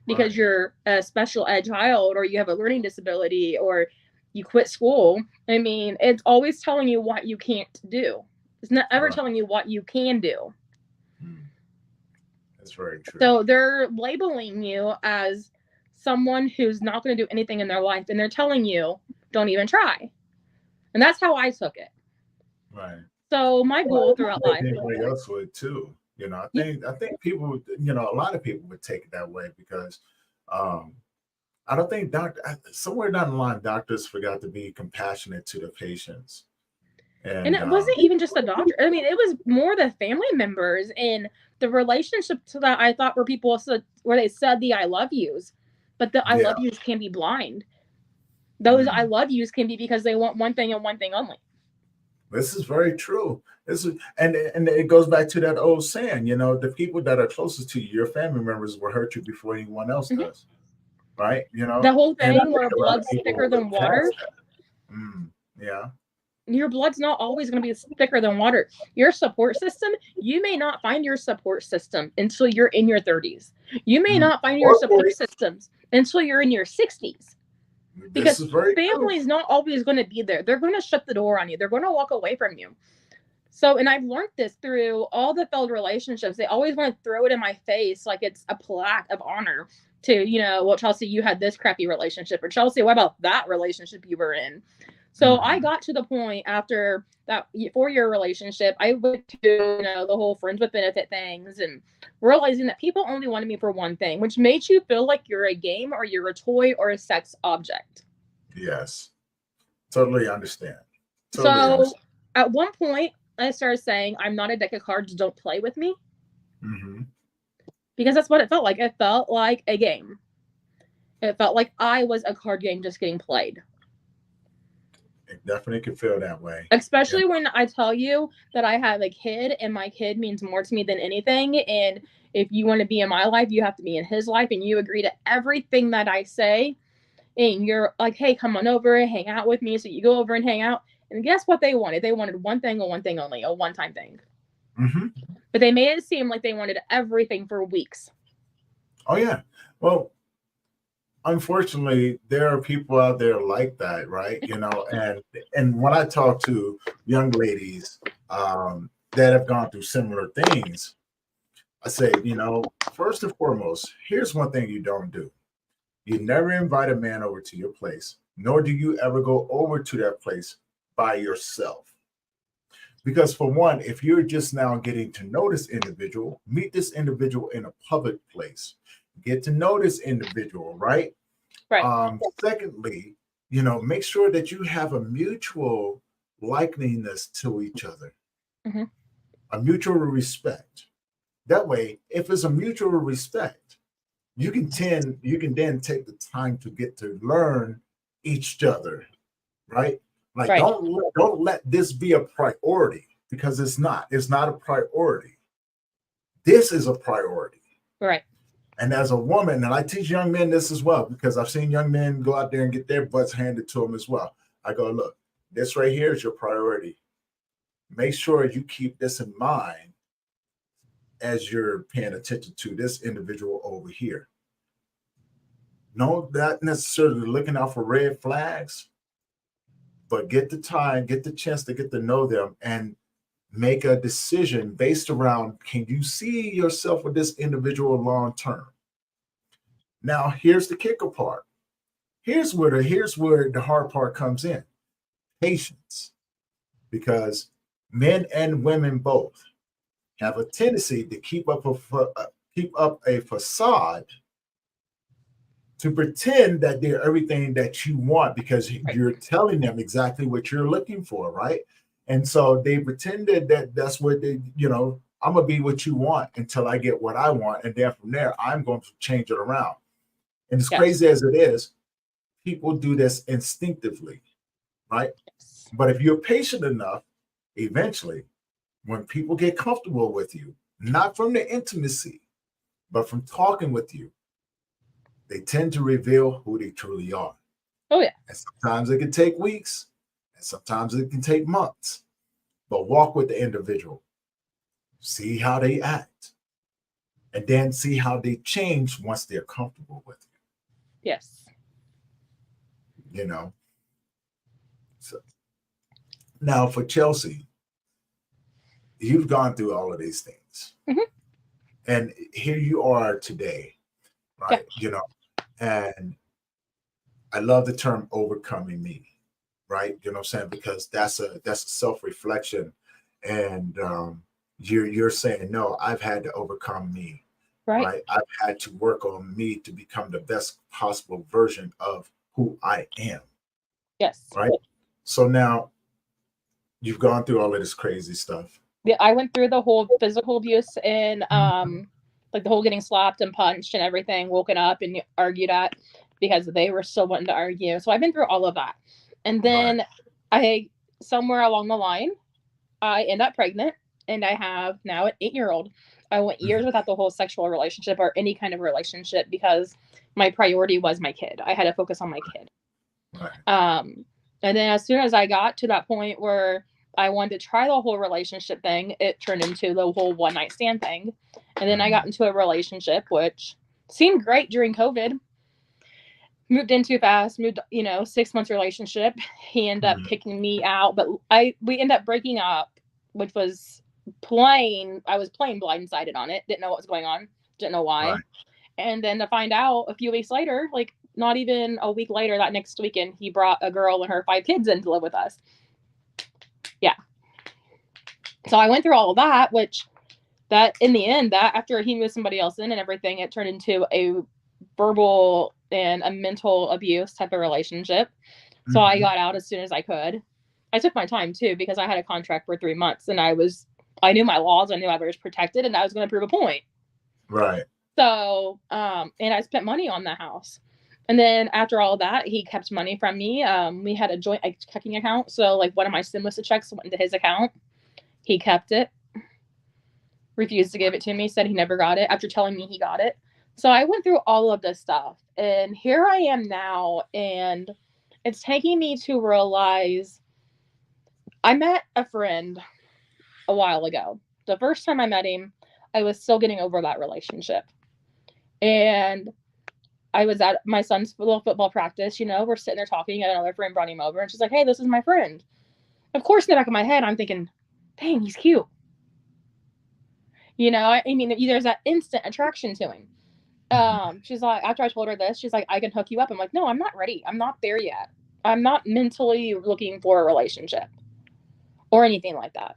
because you're a special ed child or you have a learning disability or you quit school. I mean, it's always telling you what you can't do. It's not ever telling you what you can do. That's very true. So they're labeling you as someone who's not going to do anything in their life, and they're telling you, don't even try. And that's how I took it. Right. So my goal throughout life. Anybody else would too. I think people, a lot of people would take it that way because I don't think somewhere down the line, doctors forgot to be compassionate to the patients. And it wasn't even just the doctor. I mean, it was more the family members and the relationship to that I thought were people where they said the I love yous, but the I love yous can be blind. Those I love yous can be because they want one thing and one thing only. This is very true. And it goes back to that old saying, the people that are closest to you, your family members, will hurt you before anyone else does. Right? The whole thing where blood's thicker than water. Yeah. Your blood's not always going to be thicker than water. Your support system, you may not find your support system until you're in your 30s. You may not find your support systems until you're in your 60s. Because family's not always going to be there. They're going to shut the door on you. They're going to walk away from you. So, and I've learned this through all the failed relationships. They always want to throw it in my face like it's a plaque of honor to, well, Chelsea, you had this crappy relationship. Or Chelsea, what about that relationship you were in? So I got to the point after that 4-year relationship, I went to, the whole friends with benefit things and realizing that people only wanted me for one thing, which made you feel like you're a game or you're a toy or a sex object. Yes. Totally understand. At one point, I started saying, I'm not a deck of cards, don't play with me. Because that's what it felt like. It felt like a game. It felt like I was a card game just getting played. It definitely can feel that way. Especially when I tell you that I have a kid and my kid means more to me than anything. And if you want to be in my life, you have to be in his life. And you agree to everything that I say. And you're like, hey, come on over, hang out with me. So you go over and hang out. And guess what they wanted? They wanted one thing and one thing only, a one-time thing. But they made it seem like they wanted everything for weeks. Oh, yeah. Well, unfortunately, there are people out there like that, right? And when I talk to young ladies that have gone through similar things, I say, first and foremost, here's one thing you don't do. You never invite a man over to your place, nor do you ever go over to that place by yourself. Because for one, if you're just now getting to know this individual, meet this individual in a public place, get to know this individual, right? Right. Secondly, make sure that you have a mutual likeliness to each other, Mm-hmm. a mutual respect. That way, if it's a mutual respect, you can then take the time to get to learn each other, right? Like Right. don't let this be a priority, because it's not. It's not a priority. This is a priority. Right. And as a woman, and I teach young men this as well, because I've seen young men go out there and get their butts handed to them as well. I go, look, this right here is your priority. Make sure you keep this in mind as you're paying attention to this individual over here. No, not necessarily looking out for red flags, but get the time, get the chance to get to know them and make a decision based around, can you see yourself with this individual long term? Now, here's the kicker part. Here's where the hard part comes in. Patience. Because men and women both have a tendency to keep up a facade, to pretend that they're everything that you want, because you're telling them exactly what you're looking for, right? And so they pretended that that's what they, I'm gonna be what you want until I get what I want, and then from there I'm going to change it around. And as crazy as it is, people do this instinctively, right? Yes. But if you're patient enough, eventually, when people get comfortable with you, not from the intimacy, but from talking with you, they tend to reveal who they truly are. Oh, yeah. And sometimes it can take weeks, and sometimes it can take months. But walk with the individual, see how they act, and then see how they change once they're comfortable with you. Yes. So now for Chelsea, you've gone through all of these things. Mm-hmm. And here you are today, right? Yeah. And I love the term overcoming me, right? You know what I'm saying? Because that's a self-reflection. And you're saying, no, I've had to overcome me. Right. I've had to work on me to become the best possible version of who I am. Yes. Right. So now you've gone through all of this crazy stuff. Yeah, I went through the whole physical abuse and like the whole getting slapped and punched and everything, woken up and argued at because they were still wanting to argue. So I've been through all of that. And then somewhere along the line, I end up pregnant, and I have now an 8-year-old. I went years without the whole sexual relationship or any kind of relationship because my priority was my kid. I had to focus on my kid. Right. And then as soon as I got to that point where I wanted to try the whole relationship thing, it turned into the whole one-night stand thing. And then I got into a relationship, which seemed great during COVID. Moved in too fast, 6 months relationship. He ended up kicking me out, but we ended up breaking up, which was I was plain blindsided on it. Didn't know what was going on. Didn't know why. Right. And then to find out a few weeks later, like not even a week later, that next weekend, he brought a girl and her 5 kids in to live with us. Yeah. So I went through all of that, which that in the end, that after he moved somebody else in and everything, it turned into a verbal and a mental abuse type of relationship. So I got out as soon as I could. I took my time too, because I had a contract for 3 months and I knew my laws. I knew I was protected and I was going to prove a point. Right. So, and I spent money on the house. And then after all of that, he kept money from me. We had a joint checking account. So like one of my stimulus checks went into his account. He kept it, refused to give it to me, said he never got it after telling me he got it. So I went through all of this stuff, and here I am now, and it's taking me to realize I met a friend a while ago. The first time I met him, I was still getting over that relationship. And I was at my son's little football practice, we're sitting there talking, and another friend brought him over, and she's like, hey, this is my friend. Of course, in the back of my head, I'm thinking, dang, he's cute. You know, I mean, there's that instant attraction to him. She's like, after I told her this, she's like, I can hook you up. I'm like, no, I'm not ready. I'm not there yet. I'm not mentally looking for a relationship or anything like that.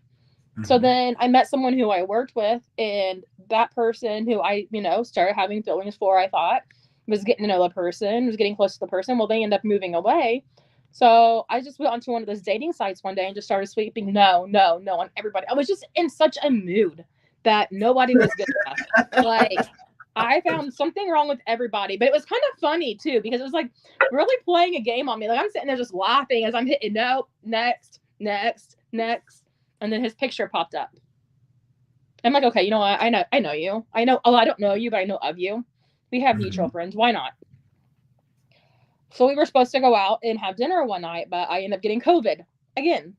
So then I met someone who I worked with, and that person who I, started having feelings for, I thought was getting to know the person, was getting close to the person. Well, they end up moving away. So I just went onto one of those dating sites one day and just started sweeping no, no, no on everybody. I was just in such a mood that nobody was good enough. Like, I found something wrong with everybody, but it was kind of funny too, because it was like really playing a game on me. Like, I'm sitting there just laughing as I'm hitting no, next, next, next. And then his picture popped up. I'm like, okay, you know what? I know you. I know, I don't know you, but I know of you. We have mutual friends. Why not? So we were supposed to go out and have dinner one night, but I ended up getting COVID again.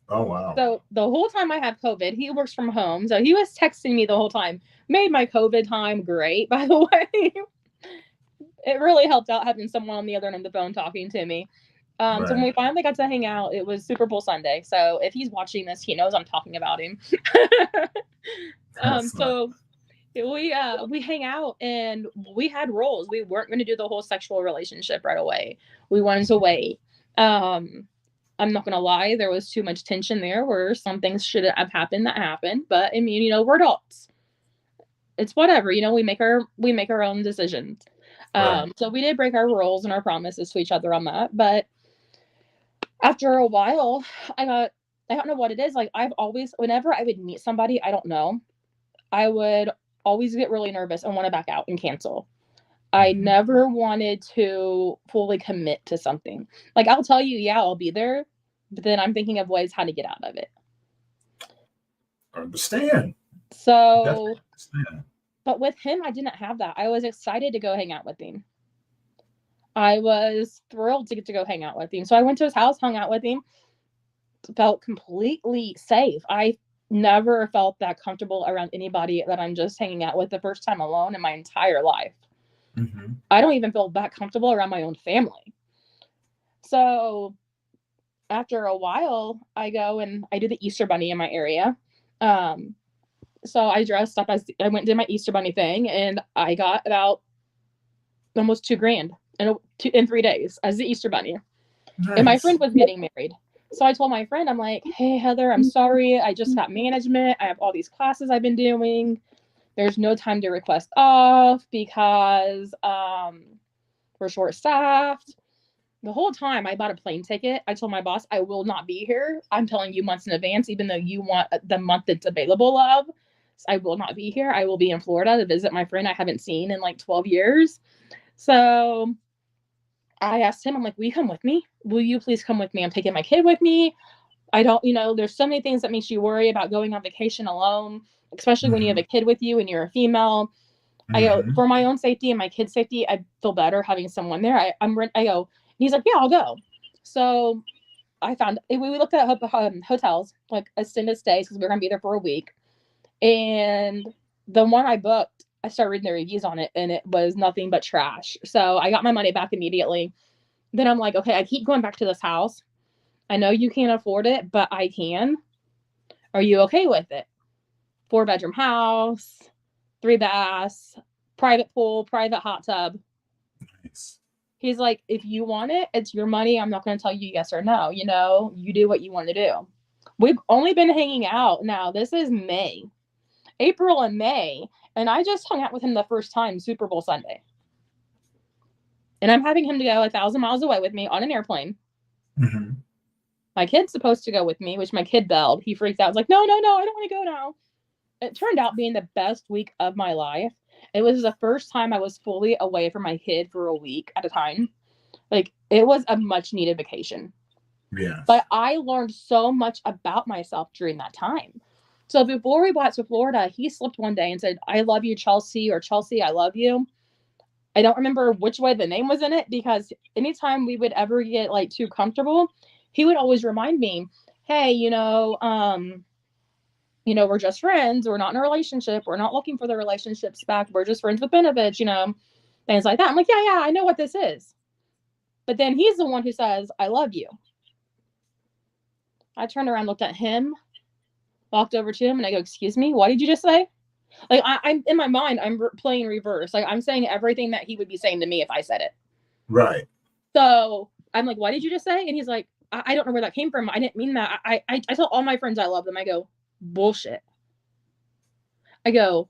Oh, wow. So the whole time I had COVID, he works from home. So he was texting me the whole time. Made my COVID time great, by the way. It really helped out having someone on the other end of the phone talking to me. Right. So when we finally got to hang out, it was Super Bowl Sunday. So if he's watching this, he knows I'm talking about him. So we hang out and we had roles. We weren't going to do the whole sexual relationship right away. We wanted to wait. I'm not going to lie, there was too much tension there where some things should have happened that happened. But I mean, we're adults. It's whatever, we make our own decisions. Right. So we did break our rules and our promises to each other on that. But after a while, I don't know what it is. Like, I've always, whenever I would meet somebody I don't know, I would always get really nervous and want to back out and cancel. I never wanted to fully commit to something. Like, I'll tell you, yeah, I'll be there, but then I'm thinking of ways how to get out of it. I understand. So, Definitely understand. but with him, I didn't have that. I was excited to go hang out with him. I was thrilled to get to go hang out with him. So I went to his house, hung out with him, felt completely safe. I never felt that comfortable around anybody that I'm just hanging out with the first time alone in my entire life. I don't even feel that comfortable around my own family. So after a while, I go and I do the Easter Bunny in my area. So I dressed up as, I went and did my Easter Bunny thing, and I got about almost $2,000 in 3 days as the Easter Bunny. Nice. And my friend was getting married. So I told my friend, I'm like, hey, Heather, I'm sorry. I just got management. I have all these classes I've been doing. There's no time to request off because we're short-staffed. The whole time I bought a plane ticket. I told my boss, I will not be here. I'm telling you months in advance, even though you want the month it's available of. So I will not be here. I will be in Florida to visit my friend I haven't seen in like 12 years. So I asked him, I'm like, will you come with me? Will you please come with me? I'm taking my kid with me. I don't, there's so many things that makes you worry about going on vacation alone, especially when you have a kid with you and you're a female. I go, for my own safety and my kid's safety, I feel better having someone there. I go, and he's like, yeah, I'll go. So we looked at hotels, like extended stays, because we were going to be there for a week. And the one I booked, I started reading the reviews on it, and it was nothing but trash. So I got my money back immediately. Then I'm like, okay, I keep going back to this house. I know you can't afford it, but I can. Are you okay with it? 4-bedroom house, 3 baths, private pool, private hot tub. Nice. He's like, if you want it, it's your money. I'm not going to tell you yes or no. You do what you want to do. We've only been hanging out now. This is April and May. And I just hung out with him the first time, Super Bowl Sunday. And I'm having him to go 1,000 miles away with me on an airplane. My kid's supposed to go with me, which my kid belled. He freaked out. I was like, no, I don't want to go now. It turned out being the best week of my life. It was the first time I was fully away from my kid for a week at a time. Like, it was a much needed vacation. Yeah. But I learned so much about myself during that time. So before we got to Florida, he slipped one day and said, I love you, Chelsea, or Chelsea, I love you. I don't remember which way the name was in it, because anytime we would ever get like too comfortable, he would always remind me, hey, we're just friends. We're not in a relationship. We're not looking for the relationships back. We're just friends with benefits, things like that. I'm like, yeah, I know what this is. But then he's the one who says, I love you. I turned around, looked at him, walked over to him and I go, excuse me, what did you just say? Like, I'm in my mind, I'm playing reverse. Like, I'm saying everything that he would be saying to me if I said it. Right. So I'm like, what did you just say? And he's like, I don't know where that came from. I didn't mean that. I tell all my friends I love them. I go, bullshit. I go,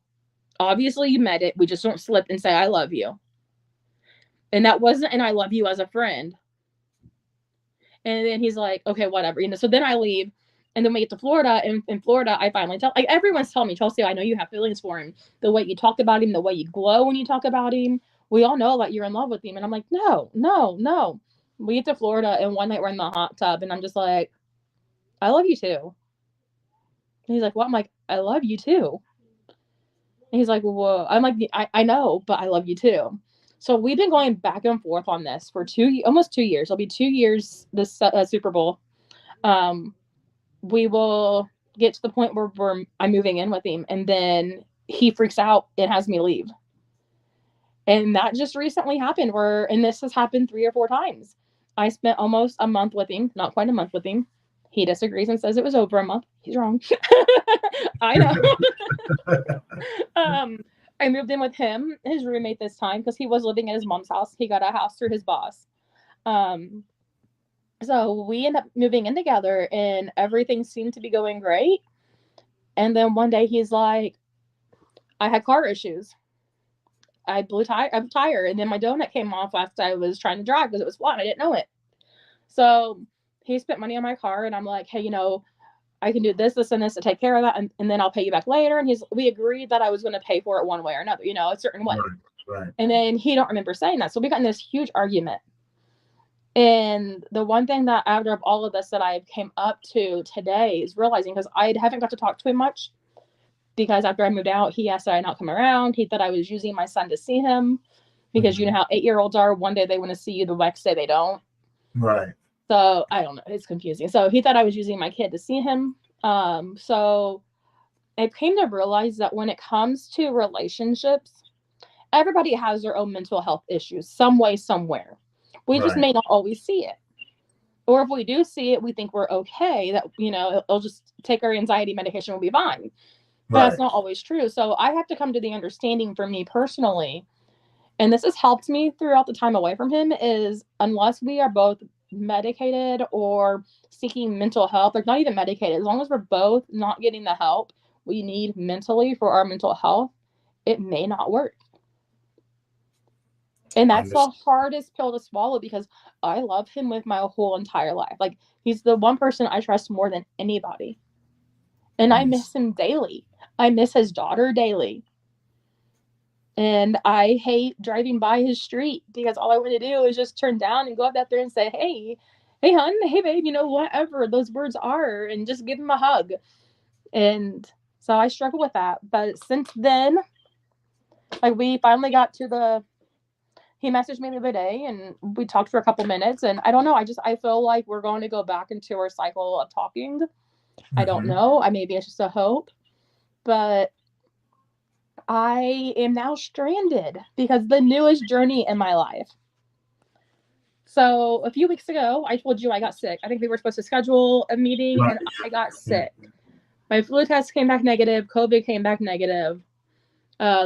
obviously you meant it. We just don't slip and say I love you. And that wasn't an I love you as a friend. And then he's like, okay, whatever. You know, so then I leave. And then we get to Florida. And in Florida, I finally tell, like, everyone's telling me, Chelsea, I know you have feelings for him. The way you talked about him, the way you glow when you talk about him. We all know that you're in love with him. And I'm like, no, no, no. We get to Florida, and one night we're in the hot tub, and I'm just like, I love you too. And he's like, what? I'm like, I love you too. And he's like, whoa. I'm like, I know, but I love you too. So we've been going back and forth on this for almost 2 years. It'll be 2 years this Super Bowl. We will get to the point where I'm moving in with him, and then he freaks out and has me leave. And that just recently happened and this has happened 3 or 4 times. I spent almost a month with him, not quite a month with him. He disagrees and says it was over a month. He's wrong. I know. I moved in with him, his roommate this time, because he was living at his mom's house. He got a house through his boss. So we ended up moving in together, and everything seemed to be going great. And then one day he's like, I had car issues. I blew a tire, and then my donut came off whilst I was trying to drive because it was flat. I didn't know it. So he spent money on my car, and I'm like, hey, you know, I can do this, this, and this to take care of that, and then I'll pay you back later. And we agreed that I was going to pay for it one way or another, you know, a certain way. Right. And then he don't remember saying that. So we got in this huge argument. And the one thing that after all of this that I came up to today is realizing, because I haven't got to talk to him much, because after I moved out, he asked that I not come around. He thought I was using my son to see him, because you know how 8-year-olds are. One day they want to see you, the next day they don't. Right. So I don't know. It's confusing. So he thought I was using my kid to see him. So I came to realize that when it comes to relationships, everybody has their own mental health issues, some way, somewhere. We just may not always see it. Or if we do see it, we think we're okay, that, you know, it'll just take our anxiety medication, we'll be fine. But that's not always true. So I have to come to the understanding for me personally, and this has helped me throughout the time away from him, is unless we are both medicated or seeking mental health, like not even medicated, as long as we're both not getting the help we need mentally for our mental health, it may not work. And that's the hardest pill to swallow, because I love him with my whole entire life. Like, he's the one person I trust more than anybody. And I miss him daily. I miss his daughter daily. And I hate driving by his street, because all I want to do is just turn down and go up there and say, hey, hon, hey, babe, you know, whatever those words are, and just give him a hug. And so I struggle with that. But since then, like, we finally got to he messaged me the other day, and we talked for a couple minutes, and I don't know. I feel like we're going to go back into our cycle of talking. I don't know. Maybe it's just a hope, but I am now stranded because the newest journey in my life. So a few weeks ago, I told you I got sick. I think we were supposed to schedule a meeting, and I got sick. My flu test came back negative. COVID came back negative.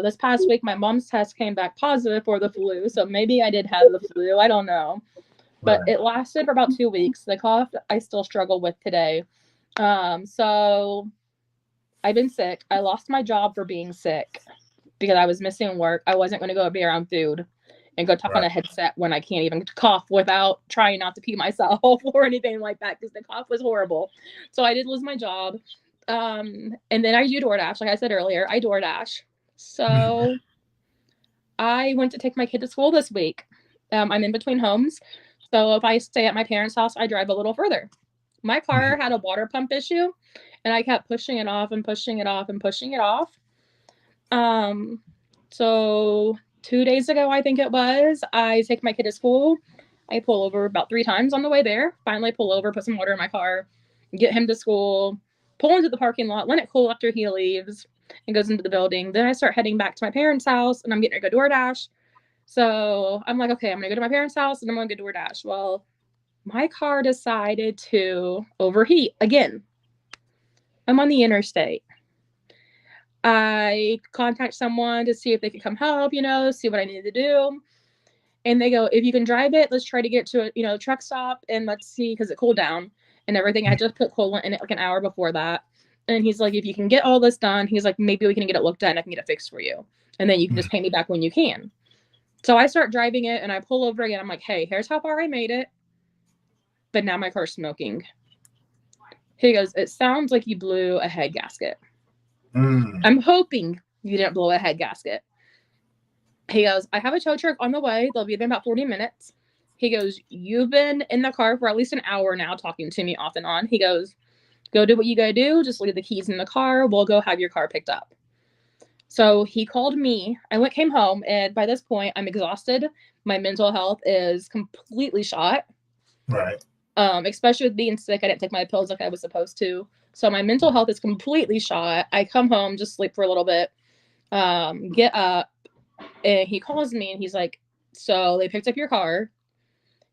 This past week, my mom's test came back positive for the flu. So maybe I did have the flu. I don't know. But it lasted for about 2 weeks. The cough, I still struggle with today. So I've been sick. I lost my job for being sick because I was missing work. I wasn't going to go be around food and go talk on a headset when I can't even cough without trying not to pee myself or anything like that, because the cough was horrible. So I did lose my job. And then I do DoorDash. Like I said earlier, I DoorDash. So I went to take my kid to school this week. I'm in between homes. So if I stay at my parents' house, I drive a little further. My car had a water pump issue, and I kept pushing it off and pushing it off and pushing it off. So 2 days ago, I think it was, I take my kid to school. I pull over about 3 times on the way there. Finally pull over, put some water in my car, get him to school, pull into the parking lot, let it cool after he leaves and goes into the building. Then I start heading back to my parents' house, and I'm getting to go DoorDash. So I'm like, okay, I'm going to go to my parents' house, and I'm going to go DoorDash. Well, my car decided to overheat again. I'm on the interstate. I contact someone to see if they can come help, see what I need to do. And they go, if you can drive it, let's try to get to a truck stop and let's see, because it cooled down and everything. I just put coolant in it like an hour before that. And he's like, if you can get all this done, he's like, maybe we can get it looked at and I can get it fixed for you. And then you can just pay me back when you can. So I start driving it and I pull over again. I'm like, hey, here's how far I made it. But now my car's smoking. He goes, it sounds like you blew a head gasket. I'm hoping you didn't blow a head gasket. He goes, I have a tow truck on the way. They'll be there in about 40 minutes. He goes, you've been in the car for at least an hour now talking to me off and on. He goes, go do what you gotta do. Just leave the keys in the car. We'll go have your car picked up. So he called me. I came home, and by this point, I'm exhausted. My mental health is completely shot. Right. Especially with being sick. I didn't take my pills like I was supposed to. So my mental health is completely shot. I come home, just sleep for a little bit, get up, and he calls me and he's like, so they picked up your car.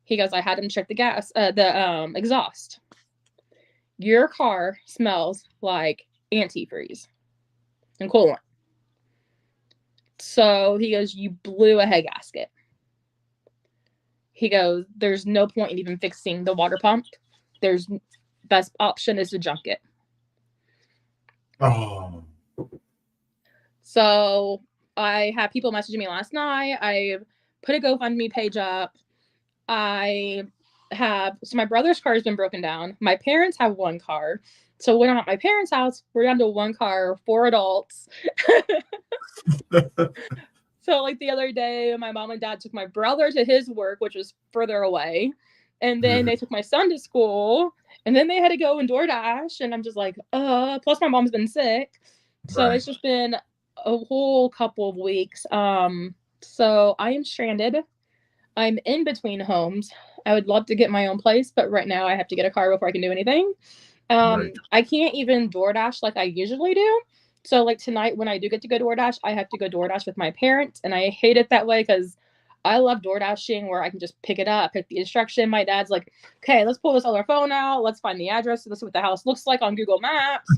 He goes, I had him check the exhaust. Your car smells like antifreeze and coolant. So he goes, you blew a head gasket. He goes, there's no point in even fixing the water pump. Best option is to junk it. Oh. So I had people messaging me last night. I put a GoFundMe page up. So my brother's car has been broken down. My parents have one car. So when I'm at my parents' house, we're down to one car, 4 adults. So like the other day, my mom and dad took my brother to his work, which was further away. And then they took my son to school. And then they had to go and DoorDash. And I'm just like, plus my mom's been sick. So It's just been a whole couple of weeks. So I am stranded. I'm in between homes. I would love to get my own place, but right now I have to get a car before I can do anything. I can't even DoorDash like I usually do. So like tonight when I do get to go DoorDash, I have to go DoorDash with my parents, and I hate it that way because I love DoorDashing where I can just pick it up, pick the instruction. My dad's like, okay, let's pull this other phone out. Let's find the address. This is what the house looks like on Google Maps.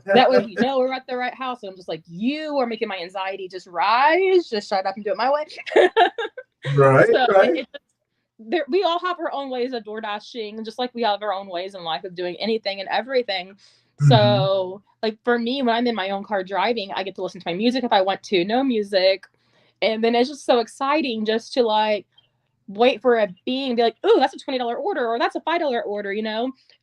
That way we know we're at the right house. And I'm just like, you are making my anxiety just rise. Just shut up and do it my way. Right. We all have our own ways of DoorDashing, just like we have our own ways in life of doing anything and everything. So like for me, when I'm in my own car driving, I get to listen to my music if I want to, no music. And then it's just so exciting just to like wait for a being and be like, oh, that's a $20 order or that's a $5 order.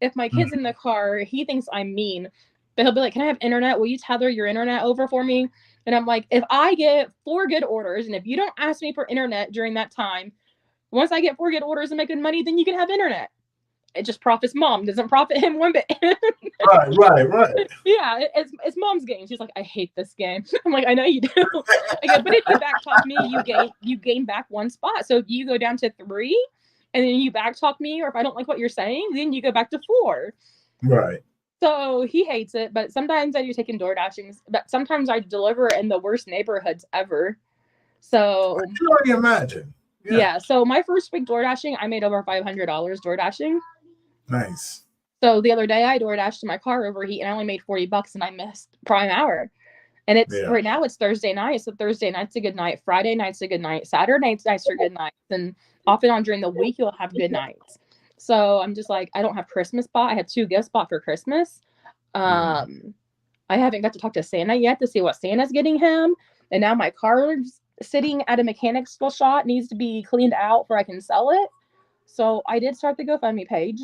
If my kid's in the car, he thinks I'm mean, but he'll be like, can I have internet? Will you tether your internet over for me? And I'm like, if I get 4 good orders and if you don't ask me for internet during that time, once I get 4 good orders and make good money, then you can have internet. It just profits mom. Doesn't profit him one bit. Right. Yeah, it's mom's game. She's like, I hate this game. I'm like, I know you do. I go, but if you back talk me, you gain back 1 spot. So if you go down to 3 and then you back talk me, or if I don't like what you're saying, then you go back to 4. Right. So he hates it, but sometimes I do taking DoorDashing, but sometimes I deliver in the worst neighborhoods ever. So I can already imagine. Yeah. So my first week DoorDashing, I made over $500 DoorDashing. Nice. So the other day I DoorDashed my car overheat and I only made $40 and I missed prime hour. And right now it's Thursday night. So Thursday night's a good night. Friday night's a good night. Saturday nights are good nights. And off and on during the week, you'll have good nights. So I'm just like, I don't have Christmas bought. I had 2 gifts bought for Christmas. I haven't got to talk to Santa yet to see what Santa's getting him. And now my car's sitting at a mechanics shop, needs to be cleaned out before I can sell it. So I did start the GoFundMe page.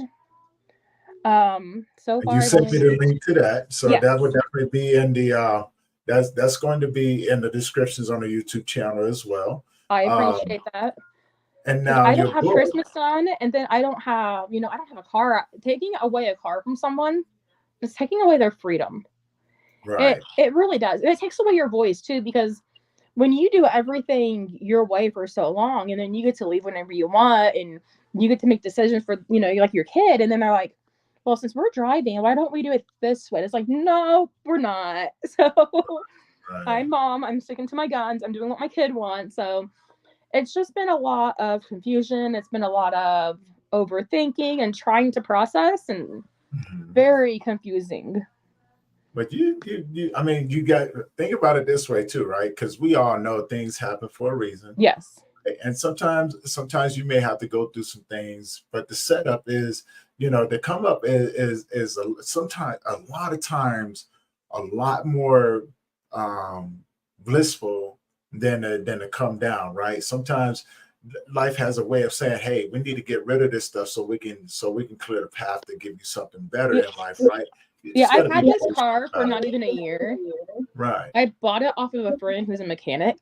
So far you sent me the link to that, so that would definitely be in the that's going to be in the descriptions on the YouTube channel as well. I appreciate that. And now I don't have Christmas done, and then I don't have a car. Taking away a car from someone is taking away their freedom. Right. It really does. And it takes away your voice too, because when you do everything your way for so long, and then you get to leave whenever you want, and you get to make decisions for, like your kid, and then they're like, well, since we're driving, why don't we do it this way? It's like, no, we're not. So I'm mom. I'm sticking to my guns. I'm doing what my kid wants. So it's just been a lot of confusion. It's been a lot of overthinking and trying to process, and very confusing. But I mean, you got think about it this way too, right? Because we all know things happen for a reason, Yes. and sometimes you may have to go through some things, but the setup is, the come up is sometimes a lot of times a lot more blissful than to come down, right? Sometimes life has a way of saying, "Hey, we need to get rid of this stuff so we can clear the path to give you something better Yeah, in life," right? You yeah, just got I've to had be this patient car for about it, not even a year. right? I bought it off of a friend who's a mechanic.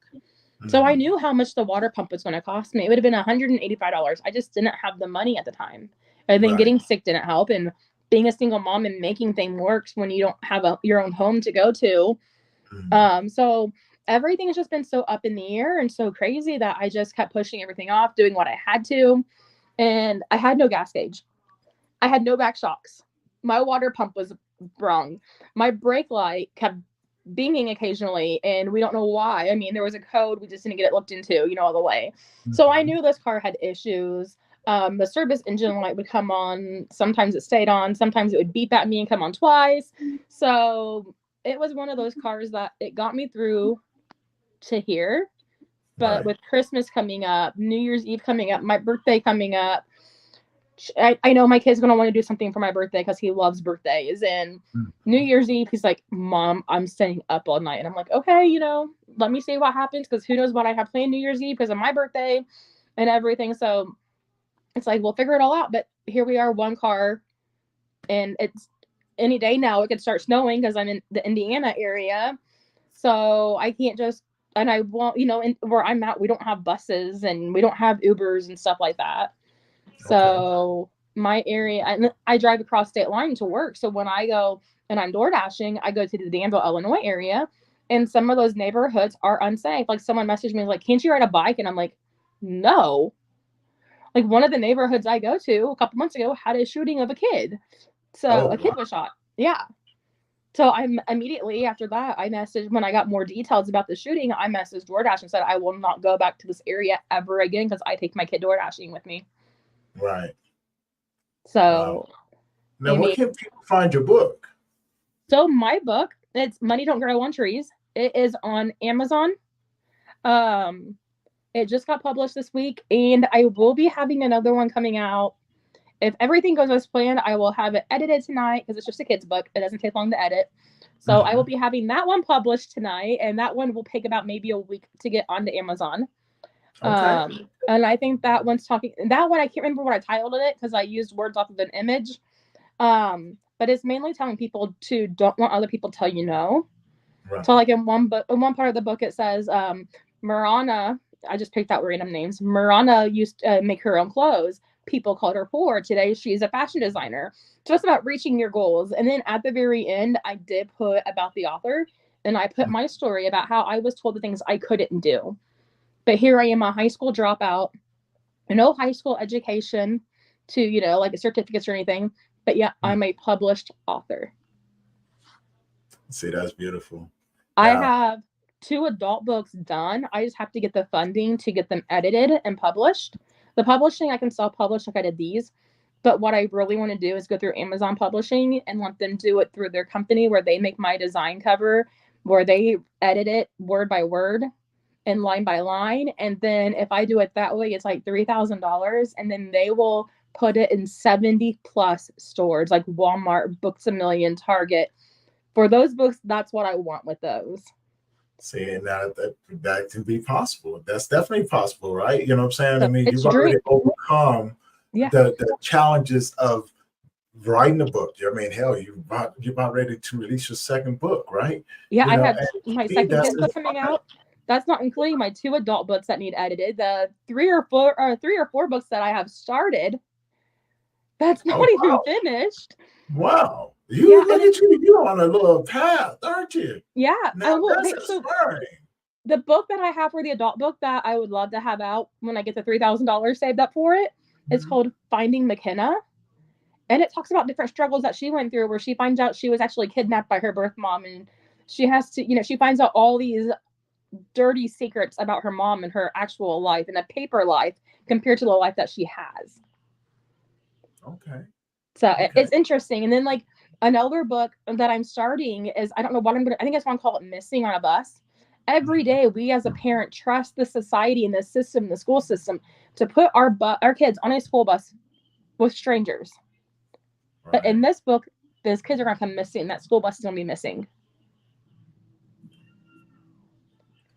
So I Mhm. knew how much the water pump was going to cost me. It would have been $185. I just didn't have the money at the time. And then Right. getting sick didn't help. And being a single mom and making things works when you don't have your own home to go to. Mhm. So everything has just been so up in the air and so crazy that I just kept pushing everything off, doing what I had to. And I had no gas gauge. I had no back shocks. My water pump was wrong. My brake light kept binging occasionally, and we don't know why. I mean, there was a code, we just didn't get it looked into, all the way. So I Mhm. knew this car had issues. The service engine light would come on. Sometimes it stayed on. Sometimes it would beep at me and come on twice. So it was one of those cars that it got me through to here. But Right. with Christmas coming up, New Year's Eve coming up, my birthday coming up, I know my kid's gonna want to do something for my birthday because he loves birthdays. And New Mhm. Year's Eve, he's like, "Mom, I'm staying up all night." And I'm like, "Okay, let me see what happens because who knows what I have planned New Year's Eve because of my birthday and everything." So it's like we'll figure it all out. But here we are, one car, and it's any day now. It could start snowing because I'm in the Indiana area, so I can't just. And I won't, where I'm at, we don't have buses and we don't have Ubers and stuff like that. Okay. So my area, and I drive across state line to work. So when I go and I'm door dashing, I go to the Danville, Illinois area, and some of those neighborhoods are unsafe. Like someone messaged me like, "Can't you ride a bike?" And I'm like, "No." Like one of the neighborhoods I go to a couple months ago had a shooting of a kid. So Oh a kid wow. was shot. Yeah. So I'm immediately after that, I messaged when I got more details about the shooting. I messaged DoorDash and said I will not go back to this area ever again because I take my kid door dashing with me. Right. Wow. So Now, I where mean, can people find your book? so my book, it's Money Don't Grow on Trees. It is on Amazon. Um, it just got published this week, and I will be having another one coming out. If everything goes as planned, I will have it edited tonight because it's just a kid's book. It doesn't take long to edit. So I will Mhm. be having that one published tonight, and that one will take about maybe a week to get onto Amazon. Okay. And I think that one I can't remember what I titled it because I used words off of an image. But it's mainly telling people to don't want other people to tell you no. So Right. like in one part of the book it says Marana, I just picked out random names. Marana used to make her own clothes. People called her poor. Today she's a fashion designer. So it's about reaching your goals. And then at the very end, I did put about the author, and I put my story about how I was told the things I couldn't do. But here I am, a high school dropout, no high school education to, like certificates or anything. But yeah, Mhm. I'm a published author. See, that's beautiful. I Now, have two adult books done. I just have to get the funding to get them edited and published. The publishing I can self-publish like I did these, but what I really want to do is go through Amazon Publishing and let them do it through their company where they make my design cover, where they edit it word by word and line by line. And then if I do it that way, it's like $3,000, and then they will put it in 70 plus stores like Walmart, Books a Million, Target. For those books, that's what I want with those. see, now that can be possible. That's definitely possible, right? You know what I'm saying? I So mean, it's you've a dream. already overcome Yeah. the challenges of writing a book. I mean, hell, you're about ready to release your second book, right? Yeah, You I know, have and my to me, second that's kids book just coming fine. out. That's not including my two adult books that need edited. The three or four books that I have started, that's not Oh even wow, finished. wow! Yeah, You and look then at you. You're on a little path, aren't you? yeah, Now I will. that's Okay, so inspiring. the book that I have for the adult book that I would love to have out when I get the $3,000 saved up for it is Mhm. called Finding McKenna. And it talks about different struggles that she went through where she finds out she was actually kidnapped by her birth mom, and she has to, she finds out all these dirty secrets about her mom and her actual life and a paper life compared to the life that she has. Okay, So okay. it's interesting. And then like Another book that I'm starting is, I don't know what I'm going to, I think it's one called Missing on a Bus. Every day, we as a parent trust the society and the system, the school system, to put our kids on a school bus with strangers. But in Right. this book, those kids are going to come missing. That school bus is going to be missing.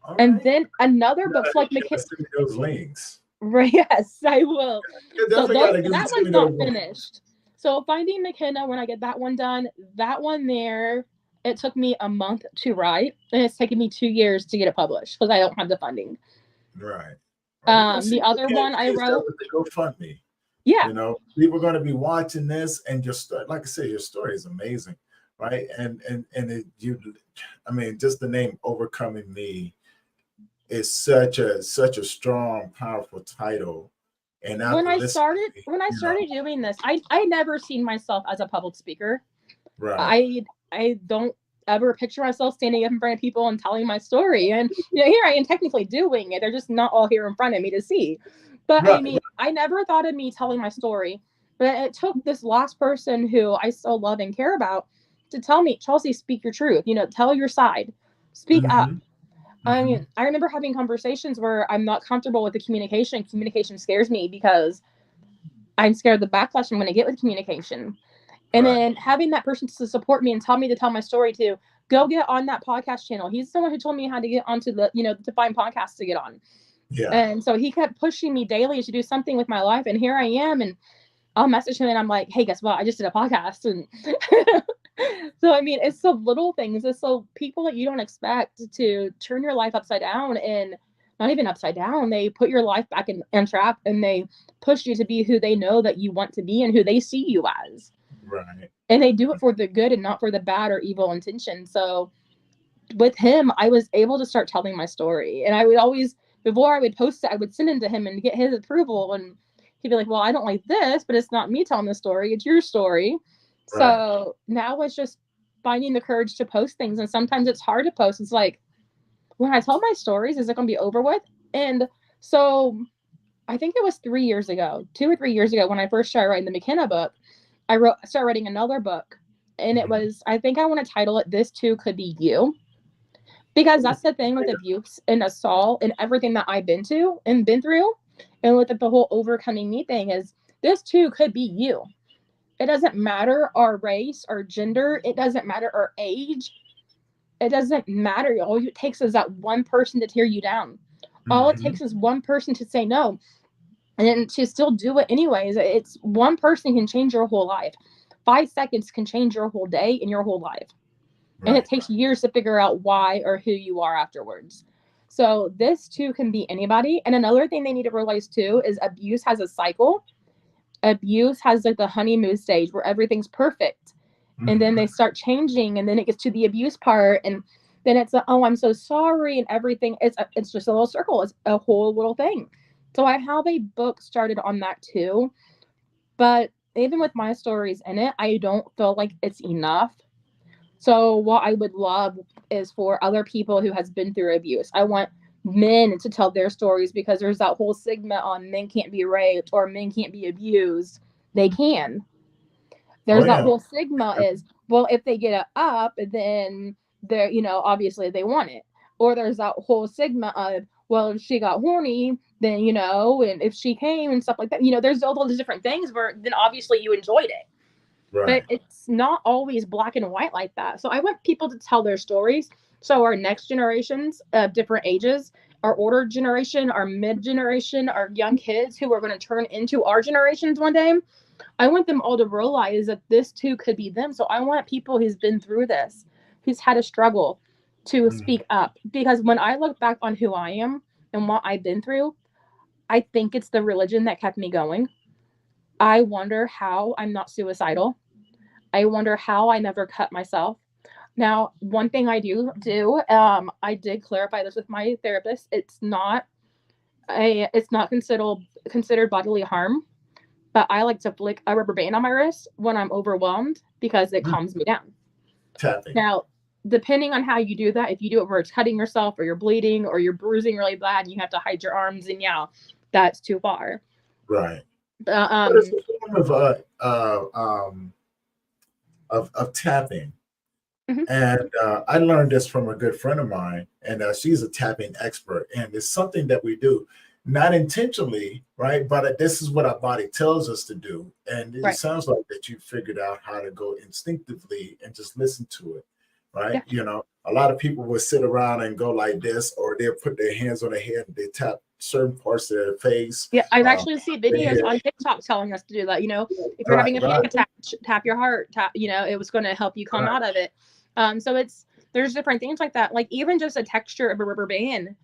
All And right. then another You book, so like gotta send me those links. yes, I will. You So definitely gotta that send one's me not those links. finished. So Finding McKenna, when I get that one done, that one there, it took me a month to write, and it's taken me 2 years to get it published because I don't have the funding. Right. Right. You know, see, The other you one I can't start wrote, with the GoFundMe. yeah. You know, people are going to be watching this, and just like I say, your story is amazing, right? I mean, just the name "Overcoming Me" is such a strong, powerful title. And When after I listening, started when I you know, started doing this, I never seen myself as a public speaker. right, I don't ever picture myself standing up in front of people and telling my story. And here I am technically doing it. They're just not all here in front of me to see. But I right, mean, I never thought of me telling my story. But it took this last person who I still love and care about to tell me, Chelsea, speak your truth. Tell your side. Speak up. mm-hmm, I mm-hmm, mean, I remember having conversations where I'm not comfortable with the communication. Communication scares me because I'm scared of the backlash I'm going to get with communication. And right, then having that person to support me and tell me to tell my story to go get on that podcast channel. He's someone who told me how to get onto to find podcasts to get on. yeah, And so he kept pushing me daily to do something with my life. And here I am. And I'll message him and I'm like, hey, guess what? I just did a podcast. And so, I mean, it's the little things. It's the people that you don't expect to turn your life upside down, and not even upside down. They put your life back in trap, and they push you to be who they know that you want to be and who they see you as. right, And they do it for the good and not for the bad or evil intention. So with him, I was able to start telling my story. And I would always, before I would post it, I would send it to him and get his approval. And he'd be like, well, I don't like this, but it's not me telling the story, it's your story. right, So now it's just finding the courage to post things. And sometimes it's hard to post. It's like, when I tell my stories, is it going to be over with? And so I think it was 3 years ago, 2 or 3 years ago, when I first started writing the McKenna book, I started writing another book. And it mm-hmm. was, I think I want to title it This Too Could Be You. Because that's the thing with abuse and assault and everything that I've been through, and with the whole overcoming me thing, is this too could be you. It doesn't matter our race or gender. It doesn't matter our age. It doesn't matter. All it takes is that one person to tear you down. All it Mm-hmm. takes is one person to say no, and then to still do it anyways. It's one person can change your whole life. 5 seconds can change your whole day and your whole life. And it Right, takes years to figure out why or who you are afterwards. So this too can be anybody. And another thing they need to realize too is abuse has a cycle. Abuse has like the honeymoon stage where everything's perfect. And then mm-hmm. they start changing, and then it gets to the abuse part, and then it's oh, I'm so sorry, and everything. It's just a little circle. It's a whole little thing. So I have a book started on that too. But even with my stories in it, I don't feel like it's enough. So what I would love is for other people who has been through abuse. I want men to tell their stories, because there's that whole stigma on men can't be raped or men can't be abused. They can. Oh There's that yeah, whole stigma is, well, if they get it up, then they're, obviously they want it. Or there's that whole stigma of, well, if she got horny, then, and if she came and stuff like that, there's all those different things where then obviously you enjoyed it. But right, it's not always black and white like that. So I want people to tell their stories. So our next generations of different ages, our older generation, our mid generation, our young kids who are going to turn into our generations one day, I want them all to realize that this too could be them. So I want people who's been through this, who's had a struggle, to mm-hmm. speak up. Because when I look back on who I am and what I've been through, I think it's the religion that kept me going. I wonder how I'm not suicidal. I wonder how I never cut myself. Now, one thing I do, I did clarify this with my therapist. It's not considered bodily harm, but I like to flick a rubber band on my wrist when I'm overwhelmed because it Mm-hmm. calms me down. Tapping. Now, depending on how you do that, if you do it where it's cutting yourself or you're bleeding or you're bruising really bad and you have to hide your arms, and yeah, that's too far. Right. Uh, But it's um, a form of of tapping. Mhm. And I learned this from a good friend of mine, and she's a tapping expert. And it's something that we do, not intentionally, right? But this is what our body tells us to do. And it Right. sounds like that you figured out how to go instinctively and just listen to it, right? Yeah. You know, a lot of people will sit around and go like this, or they'll put their hands on their head and they tap certain parts of their face. Yeah, I've actually seen Their videos head. on TikTok telling us to do that. You know, if you're Right, having a panic right. attack, tap your heart. Tap. You know, it was going to help you come Right. out of it. So there's different things like that. Like even just a texture of a rubber band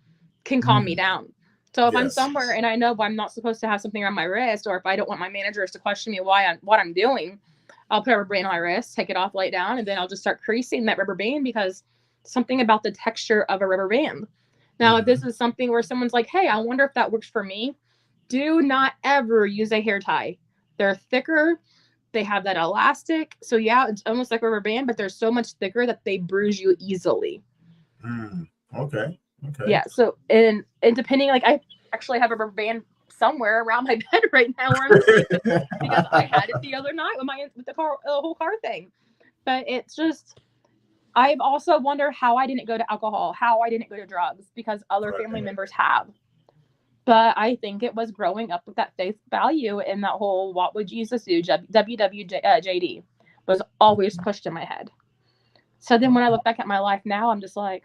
can calm me down. So if I'm Yes. somewhere and I know I'm not supposed to have something around my wrist, or if I don't want my managers to question me what I'm doing, I'll put a rubber band on my wrist, take it off, lay it down, and then I'll just start creasing that rubber band because something about the texture of a rubber band. Now, if this is something where someone's like, "Hey, I wonder if that works for me," do not ever use a hair tie. They're thicker. They have that elastic. So yeah, it's almost like a rubber band, but they're so much thicker that they bruise you easily. Okay. Okay. Yeah. So and depending, like I actually have a rubber band somewhere around my bed right now where I'm sleeping because I had it the other night with the whole car thing. But it's just I've also wondered how I didn't go to alcohol, how I didn't go to drugs because other family Right. members have. But I think it was growing up with that faith value and that whole "What would Jesus do?" WWJD was always pushed in my head. So then when I look back at my life now, I'm just like,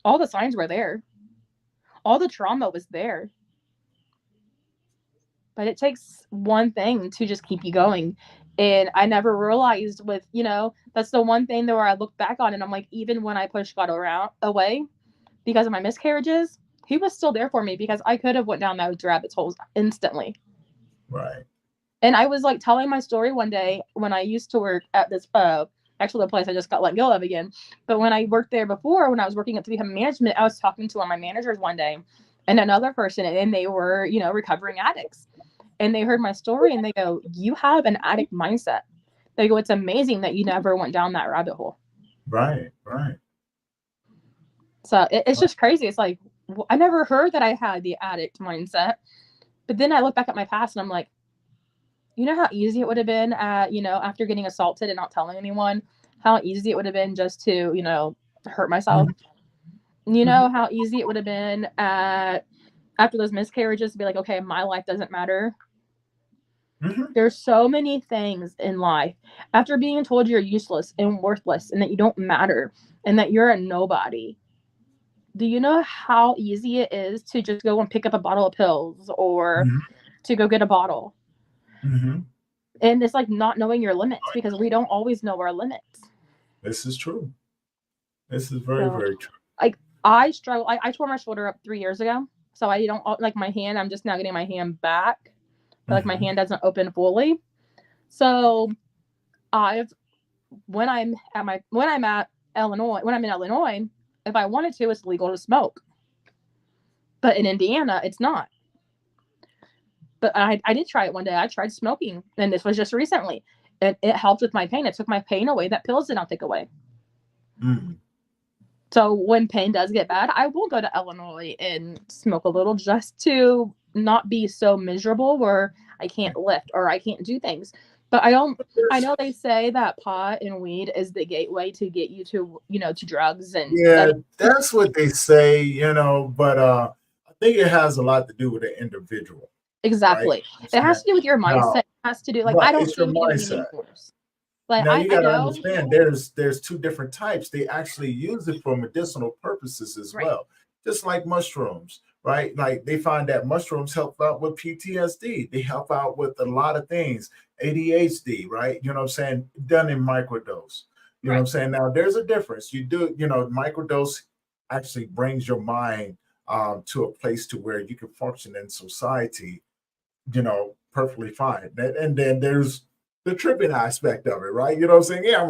all the signs were there, all the trauma was there. But it takes one thing to just keep you going. And I never realized that's the one thing that where I look back on and I'm like, even when I pushed God away because of my miscarriages, he was still there for me because I could have went down those rabbit holes instantly. Right. And I was like telling my story one day when I used to work at this actually the place I just got let go of again. But when I worked there before, when I was working at 300 management, I was talking to one of my managers one day and another person, and they were, recovering addicts. And they heard my story and they go, "You have an addict mindset." They go, "It's amazing that you never went down that rabbit hole." Right. Right. So it's just crazy. It's like, I never heard that I had the addict mindset. But then I look back at my past and I'm like, you know how easy it would have been after getting assaulted and not telling anyone, how easy it would have been just to, hurt myself. You know how easy it would have been after those miscarriages to be like, okay, my life doesn't matter. There's so many things in life after being told you're useless and worthless and that you don't matter and that you're a nobody. Do you know how easy it is to just go and pick up a bottle of pills or to go get a bottle? And it's like not knowing your limits because we don't always know our limits. This is true. This is very, very true. Like I struggle. I tore my shoulder up 3 years ago. So I don't like my hand. I'm just now getting my hand back. But like my hand doesn't open fully. So when I'm in Illinois, if I wanted to, it's legal to smoke. But in Indiana, it's not. But I did try it one day. I tried smoking, and this was just recently. It helped with my pain. It took my pain away that pills did not take away. So when pain does get bad, I will go to Illinois and smoke a little just to not be so miserable where I can't lift or I can't do things. But I know they say that pot and weed is the gateway to get you to, to drugs and that's what they say, but I think it has a lot to do with the individual. Exactly. Right? It has to do with your mindset. It has to do I don't it's your seem to get mindset. any worse. Like Now you got to know, understand there's two different types. They actually use it for medicinal purposes as well, just like mushrooms, right? Like they find that mushrooms help out with PTSD. They help out with a lot of things, ADHD, right? You know what I'm saying? Done in microdose. You know what I'm saying? Now there's a difference. You do, microdose actually brings your mind to a place to where you can function in society, perfectly fine. And then there's the tripping aspect of it, right? You know what I'm saying? Yeah, I'm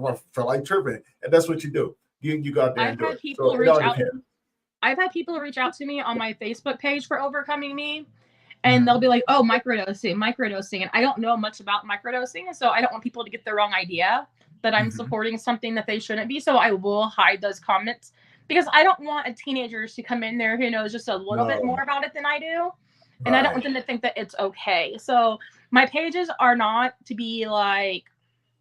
gonna feel like tripping, and that's what you do. You go out there and do it. So it all depends. I've had people reach out to me on my Facebook page for overcoming me, and they'll be like, "Oh, microdosing," and I don't know much about microdosing, so I don't want people to get the wrong idea that I'm supporting something that they shouldn't be. So I will hide those comments because I don't want teenagers to come in there who knows just a little bit more about it than I do. And I don't want them to think that it's okay. So my pages are not to be like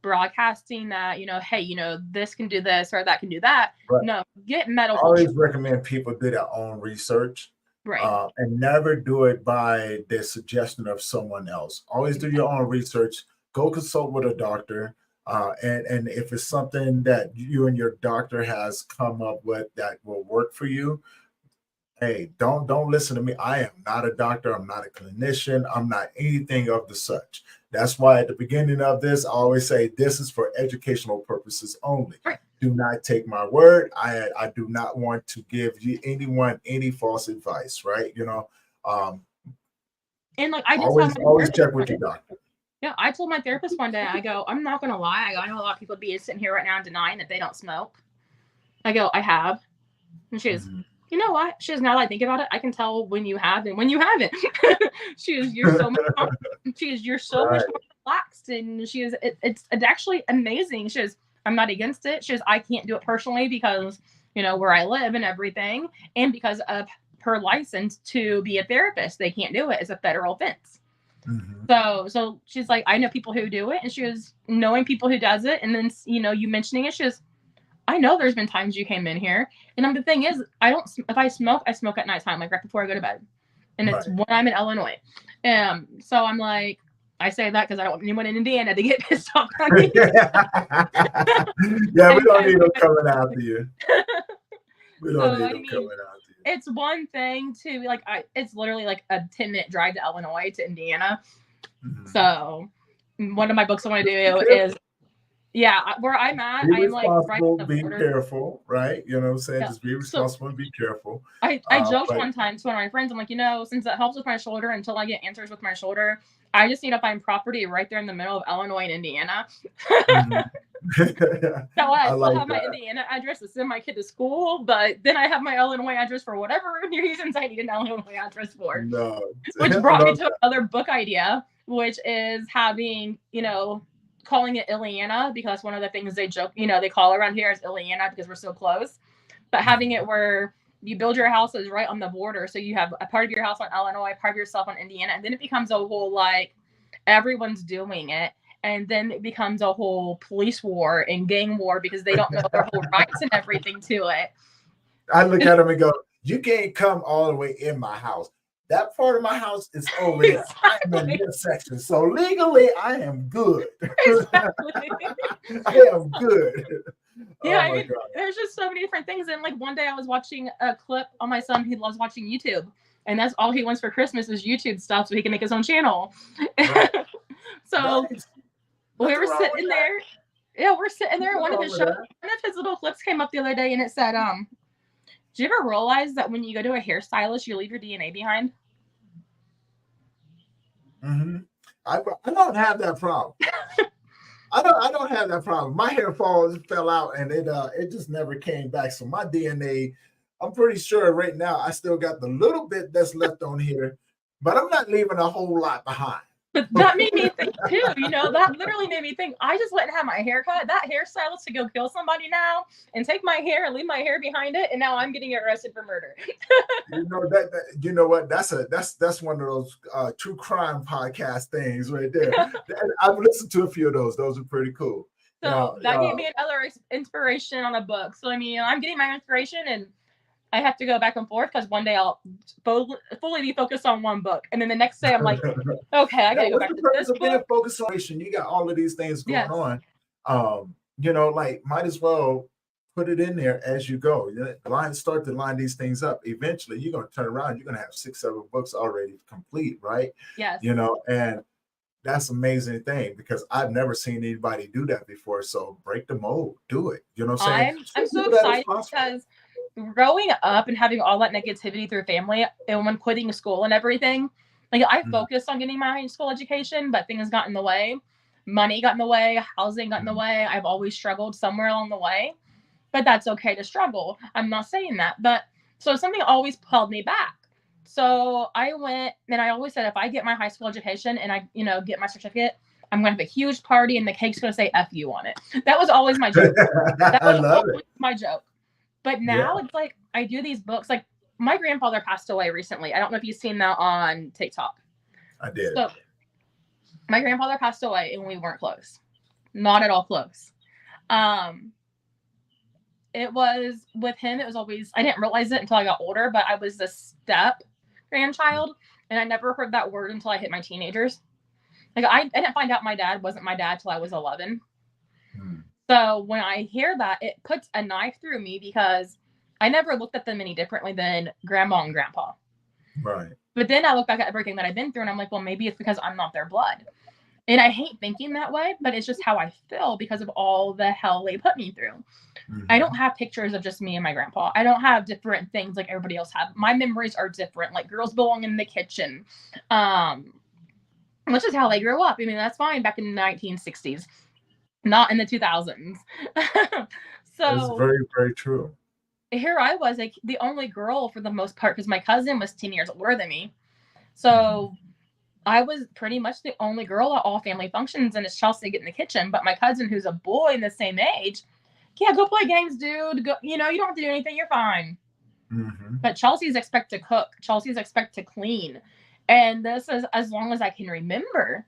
broadcasting that, hey, this can do this or that can do that. Right. No, get I medical. always recommend people do their own research, Right. and never do it by the suggestion of someone else. Always do your own research. Go consult with a doctor. And if it's something that you and your doctor has come up with that will work for you, hey, don't listen to me. I am not a doctor. I'm not a clinician. I'm not anything of the such. That's why at the beginning of this, I always say this is for educational purposes only. Right. Do not take my word. I do not want to give anyone any false advice, right? And like I just always check with your doctor. Yeah, I told my therapist one day, I go, I'm not gonna lie. I know a lot of people be sitting here right now denying that they don't smoke. I go, I have. And she goes, you know what? She goes, now that I think about it, I can tell when you have and when you haven't. She goes, you're so much you're so much more relaxed. And she goes, it's actually amazing. She goes, I'm not against it. She goes, I can't do it personally because, where I live and everything. And because of her license to be a therapist, they can't do it. It's a federal offense. So she's like, I know people who do it. And she was knowing people who does it. And then, you mentioning it, she goes, I know there's been times you came in here. And the thing is, if I smoke at nighttime, like right before I go to bed. And it's when I'm in Illinois. So I'm like, I say that because I don't want anyone in Indiana to get pissed off on me. Yeah, we don't need them coming after you. We don't need them coming after you. It's one thing to like, it's literally like a 10-minute drive to Illinois to Indiana. So one of my books I want to do is, where I'm at, I'm like right on the be border. Careful, right? You know what I'm saying? Just be responsible and be careful. I joked one time to one of my friends, I'm like, since it helps with my shoulder until I get answers with my shoulder, I just need to find property right there in the middle of Illinois and Indiana. So I still have my Indiana address to send my kid to school, but then I have my Illinois address for whatever reasons I need an Illinois address for. No. Which brought me to another book idea, which is having, calling it Ileana, because one of the things they joke, they call around here is Ileana because we're so close. But having it where you build your houses right on the border, so you have a part of your house on Illinois, part of yourself on Indiana, and then it becomes a whole like everyone's doing it. And then it becomes a whole police war and gang war because they don't know their whole rights and everything to it. I look at them and go, you can't come all the way in my house. That part of my house is over there. Exactly. I'm in this section. So legally, I am good. Exactly. I am good. Yeah, there's just so many different things. And like one day I was watching a clip on my son. He loves watching YouTube. And that's all he wants for Christmas is YouTube stuff so he can make his own channel. Right. So nice. We were sitting there. Yeah, we're sitting there. One of his little clips came up the other day and it said, do you ever realize that when you go to a hairstylist, you leave your DNA behind? I don't have that problem. I don't have that problem. My hair fell out and it just never came back. So my DNA, I'm pretty sure right now I still got the little bit that's left on here, but I'm not leaving a whole lot behind. But that made me think too, that literally made me think, I just went and had my hair cut. That hairstylist to go kill somebody now and take my hair and leave my hair behind it. And now I'm getting arrested for murder. You know what? That's one of those true crime podcast things right there. I've listened to a few of those. Those are pretty cool. So that gave me another inspiration on a book. So, I'm getting my inspiration and I have to go back and forth because one day I'll fully be focused on one book. And then the next day I'm like, okay, I got to go back to this book. Focus on, you got all of these things going on. Might as well put it in there as you go. Start to line these things up. Eventually, you're going to turn around. You're going to have 6-7 books already complete, right? Yes. And that's an amazing thing because I've never seen anybody do that before. So break the mold. Do it. You know what I'm saying? I'm so excited because growing up and having all that negativity through family and when quitting school and everything, like I focused on getting my high school education, but things got in the way. Money got in the way. Housing got in the way. I've always struggled somewhere along the way, but that's okay to struggle. I'm not saying that, but so something always held me back. So I went and I always said, if I get my high school education and I, get my certificate, I'm going to have a huge party and the cake's going to say F you on it. That was always my joke. That was always my joke. But now it's like I do these books. Like my grandfather passed away recently. I don't know if you've seen that on TikTok. I did. So my grandfather passed away and we weren't close. Not at all close. It was with him. It was always, I didn't realize it until I got older, but I was the step grandchild, and I never heard that word until I hit my teenagers. Like I didn't find out my dad wasn't my dad till I was 11. So when I hear that, it puts a knife through me because I never looked at them any differently than grandma and grandpa. Right. But then I look back at everything that I've been through, and I'm like, well, maybe it's because I'm not their blood. And I hate thinking that way, but it's just how I feel because of all the hell they put me through. I don't have pictures of just me and my grandpa. I don't have different things like everybody else have. My memories are different. Like girls belong in the kitchen, which is how they grew up. I mean, that's fine back in the 1960s, not in the 2000s. So it's very, very true. Here I was, like the only girl for the most part, because my cousin was 10 years older than me. So I was pretty much the only girl at all family functions, and it's Chelsea get in the kitchen. But my cousin, who's a boy in the same age, yeah, go play games, dude. Go, you know, you don't have to do anything. You're fine. But Chelsea's expect to cook. Chelsea's expect to clean. And this is as long as I can remember.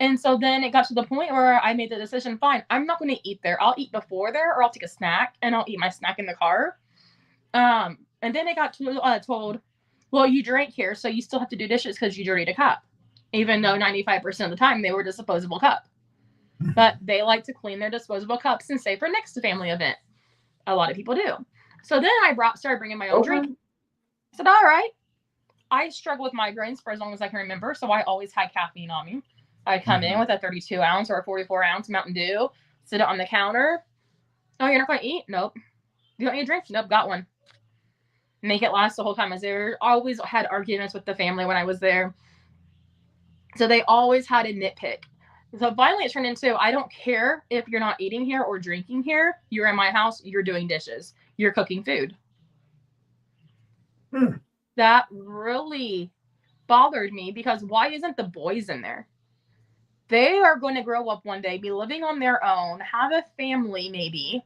And so then it got to the point where I made the decision, fine, I'm not going to eat there. I'll eat before there, or I'll take a snack, and I'll eat my snack in the car. And then it got told, well, you drank here, so you still have to do dishes because you dirtied a cup. Even though 95% of the time they were disposable cup. But they like to clean their disposable cups and save for next family event. A lot of people do. So then I started bringing my own drink. I said, all right. I struggle with migraines for as long as I can remember, so I always had caffeine on me. I'd come in with a 32 ounce or a 44 ounce Mountain Dew, sit it on the counter. Oh, you're not going to eat? Nope. You don't need a drink? Nope, got one. Make it last the whole time I was there. Always had arguments with the family when I was there. So they always had a nitpick. So finally it turned into, I don't care if you're not eating here or drinking here. You're in my house. You're doing dishes. You're cooking food. That really bothered me because why isn't the boys in there? They are going to grow up one day, be living on their own, have a family maybe.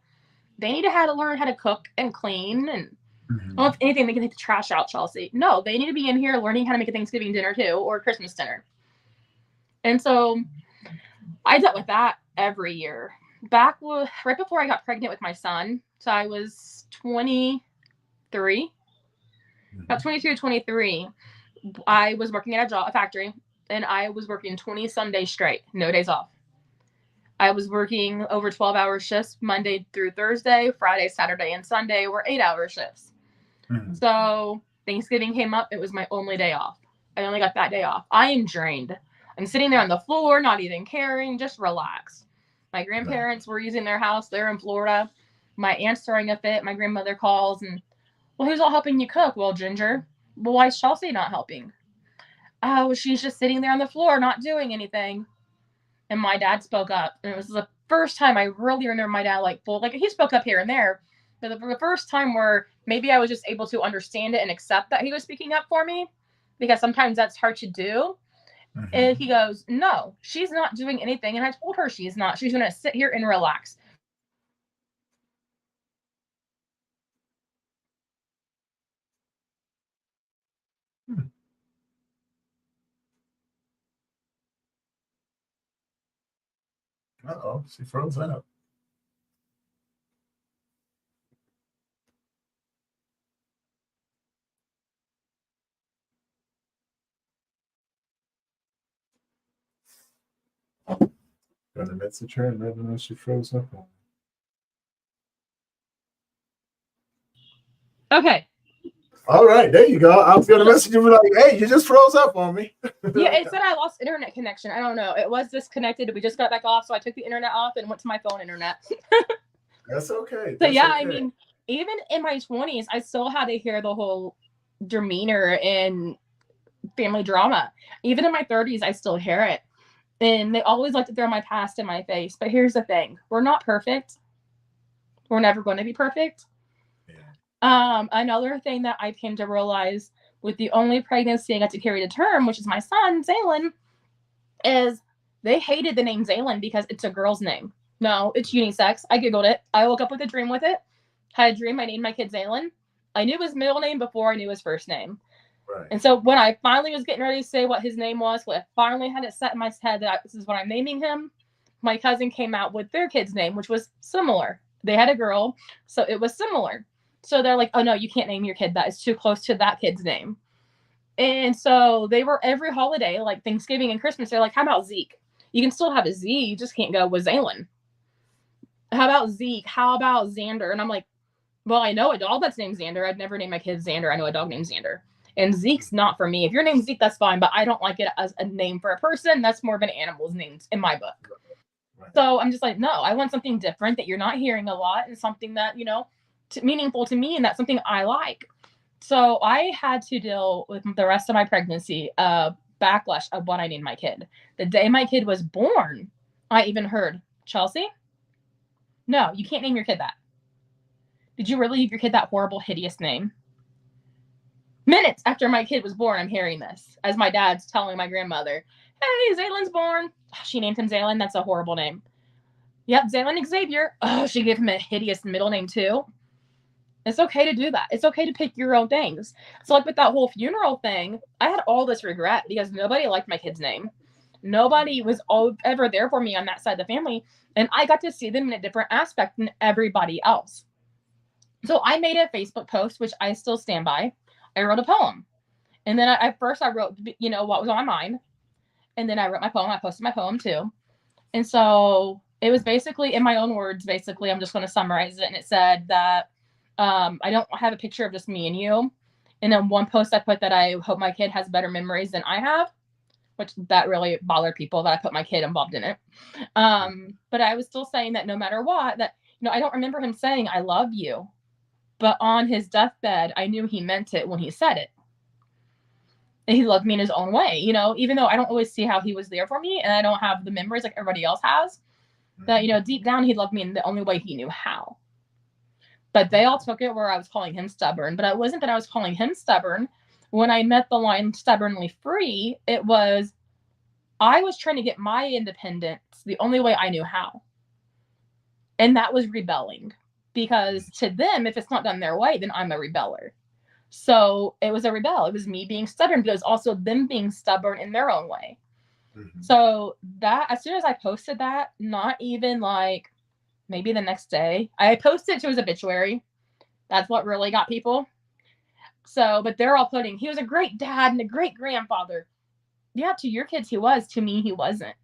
They need to learn how to cook and clean and well, if anything, they can take the trash out, Chelsea. No, they need to be in here learning how to make a Thanksgiving dinner too, or a Christmas dinner. And so I dealt with that every year. Right before I got pregnant with my son, so I was 23, about 22, 23. I was working at a factory, and I was working 20 some days straight, no days off. I was working over 12-hour shifts Monday through Thursday. Friday, Saturday, and Sunday were 8-hour shifts. So Thanksgiving came up. It was my only day off. I only got that day off. I am drained. I'm sitting there on the floor, not even caring, just relaxed. My grandparents were using their house. They're in Florida. My aunt's throwing a fit. My grandmother calls and, well, who's all helping you cook? Well, Ginger. Well, why is Chelsea not helping? Oh, she's just sitting there on the floor, not doing anything. And my dad spoke up. And it was the first time I really remember my dad he spoke up here and there. But for the first time where maybe I was just able to understand it and accept that he was speaking up for me, because sometimes that's hard to do. And he goes, no, she's not doing anything. And I told her she's not. She's going to sit here and relax. Uh-oh, she froze up. Gonna message her and let her know she froze up. Okay. All right, there you go. I was gonna message you like, hey, you just froze up on me. Yeah, it said I lost internet connection. I don't know. It was disconnected. We just got back off, so I took the internet off and went to my phone internet. That's okay. So yeah, okay. I mean, even in my 20s, I still had to hear the whole demeanor and family drama. Even in my 30s, I still hear it. And they always like to throw my past in my face. But here's the thing. We're not perfect. We're never going to be perfect. Yeah. Another thing that I came to realize with the only pregnancy I got to carry to term, which is my son, Zaylin, is they hated the name Zaylin because it's a girl's name. No, it's unisex. I Googled it. I woke up with a dream with it. Had a dream. I named my kid Zaylin. I knew his middle name before I knew his first name. Right. And so when I finally was getting ready to say what his name was, when I finally had it set in my head that this is what I'm naming him, my cousin came out with their kid's name, which was similar. They had a girl, so it was similar. So they're like, oh no, you can't name your kid that. It's too close to that kid's name. And so they were every holiday, like Thanksgiving and Christmas, they're like, how about Zeke? You can still have a Z, you just can't go with Zaylin. How about Zeke? How about Xander? And I'm like, well, I know a dog that's named Xander. I'd never name my kid Xander. I know a dog named Xander. And Zeke's not for me. If you're named Zeke, that's fine, but I don't like it as a name for a person. That's more of an animal's name in my book. Right. So I'm just like, no, I want something different that you're not hearing a lot and something that, you know, meaningful to me, and that's something I like. So I had to deal with the rest of my pregnancy backlash of what I named my kid. The day my kid was born, I even heard, Chelsea, no, you can't name your kid that. Did you really give your kid that horrible, hideous name? Minutes after my kid was born, I'm hearing this as my dad's telling my grandmother, hey, Zaylin's born. Oh, she named him Zaylin. That's a horrible name. Yep, Zaylin Xavier. Oh, she gave him a hideous middle name too. It's okay to do that. It's okay to pick your own things. So like with that whole funeral thing, I had all this regret because nobody liked my kid's name. Nobody was ever there for me on that side of the family. And I got to see them in a different aspect than everybody else. So I made a Facebook post, which I still stand by. I wrote a poem. And then at first I wrote, you know, what was on my mind. And then I wrote my poem. I posted my poem too. And so it was basically, in my own words, basically, I'm just going to summarize it. And it said that I don't have a picture of just me and you. And then one post I put that I hope my kid has better memories than I have, which that really bothered people that I put my kid involved in it. But I was still saying that no matter what, that, you know, I don't remember him saying, I love you. But on his deathbed, I knew he meant it when he said it. And he loved me in his own way, you know, even though I don't always see how he was there for me and I don't have the memories like everybody else has, that, you know, deep down, he loved me in the only way he knew how. But they all took it where I was calling him stubborn. But it wasn't that I was calling him stubborn. When I met the line stubbornly free, it was, I was trying to get my independence the only way I knew how. And that was rebelling. Because to them, if it's not done their way, then I'm a rebeller. So it was a rebel. It was me being stubborn, but it was also them being stubborn in their own way. Mm-hmm. So that, as soon as I posted that, not even like maybe the next day, I posted to his obituary. That's what really got people. So, but they're all putting, he was a great dad and a great grandfather. Yeah, to your kids he was. To me, he wasn't.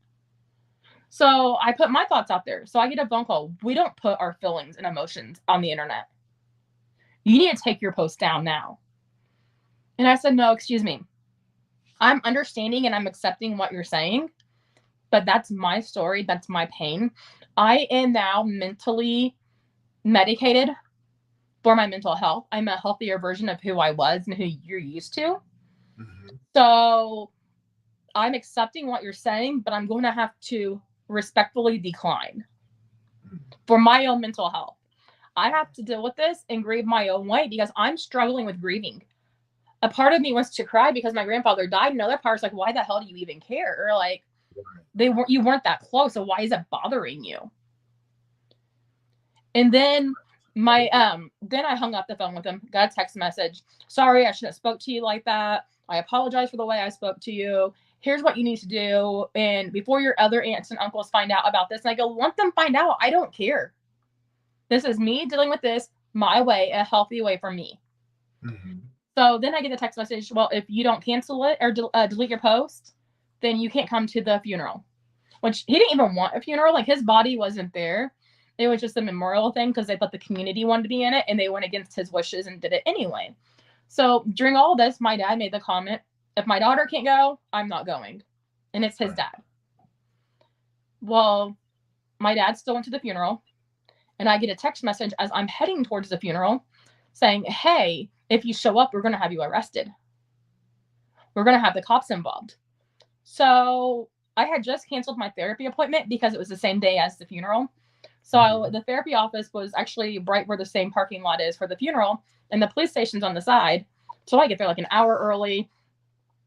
So I put my thoughts out there. So I get a phone call. We don't put our feelings and emotions on the internet. You need to take your post down now. And I said, no, excuse me. I'm understanding and I'm accepting what you're saying, but that's my story. That's my pain. I am now mentally medicated for my mental health. I'm a healthier version of who I was and who you're used to. Mm-hmm. So I'm accepting what you're saying, but I'm going to have to respectfully decline for my own mental health. I have to deal with this and grieve my own way because I'm struggling with grieving. A part of me wants to cry because my grandfather died. Another part's like, why the hell do you even care? Or like, you weren't that close, so why is it bothering you? And then then I hung up the phone with him, got a text message. Sorry, I shouldn't have spoke to you like that. I apologize for the way I spoke to you. Here's what you need to do. And before your other aunts and uncles find out about this, and I go, let them find out. I don't care. This is me dealing with this my way, a healthy way for me. Mm-hmm. So then I get a text message. Well, if you don't cancel it or delete your post, then you can't come to the funeral, which he didn't even want a funeral. Like his body wasn't there. It was just a memorial thing because they thought the community wanted to be in it and they went against his wishes and did it anyway. So during all of this, my dad made the comment, if my daughter can't go, I'm not going. And it's his dad. Well, my dad still went to the funeral and I get a text message as I'm heading towards the funeral saying, hey, if you show up, we're going to have you arrested. We're going to have the cops involved. So I had just canceled my therapy appointment because it was the same day as the funeral. So the therapy office was actually right where the same parking lot is for the funeral and the police station's on the side. So I get there like an hour early,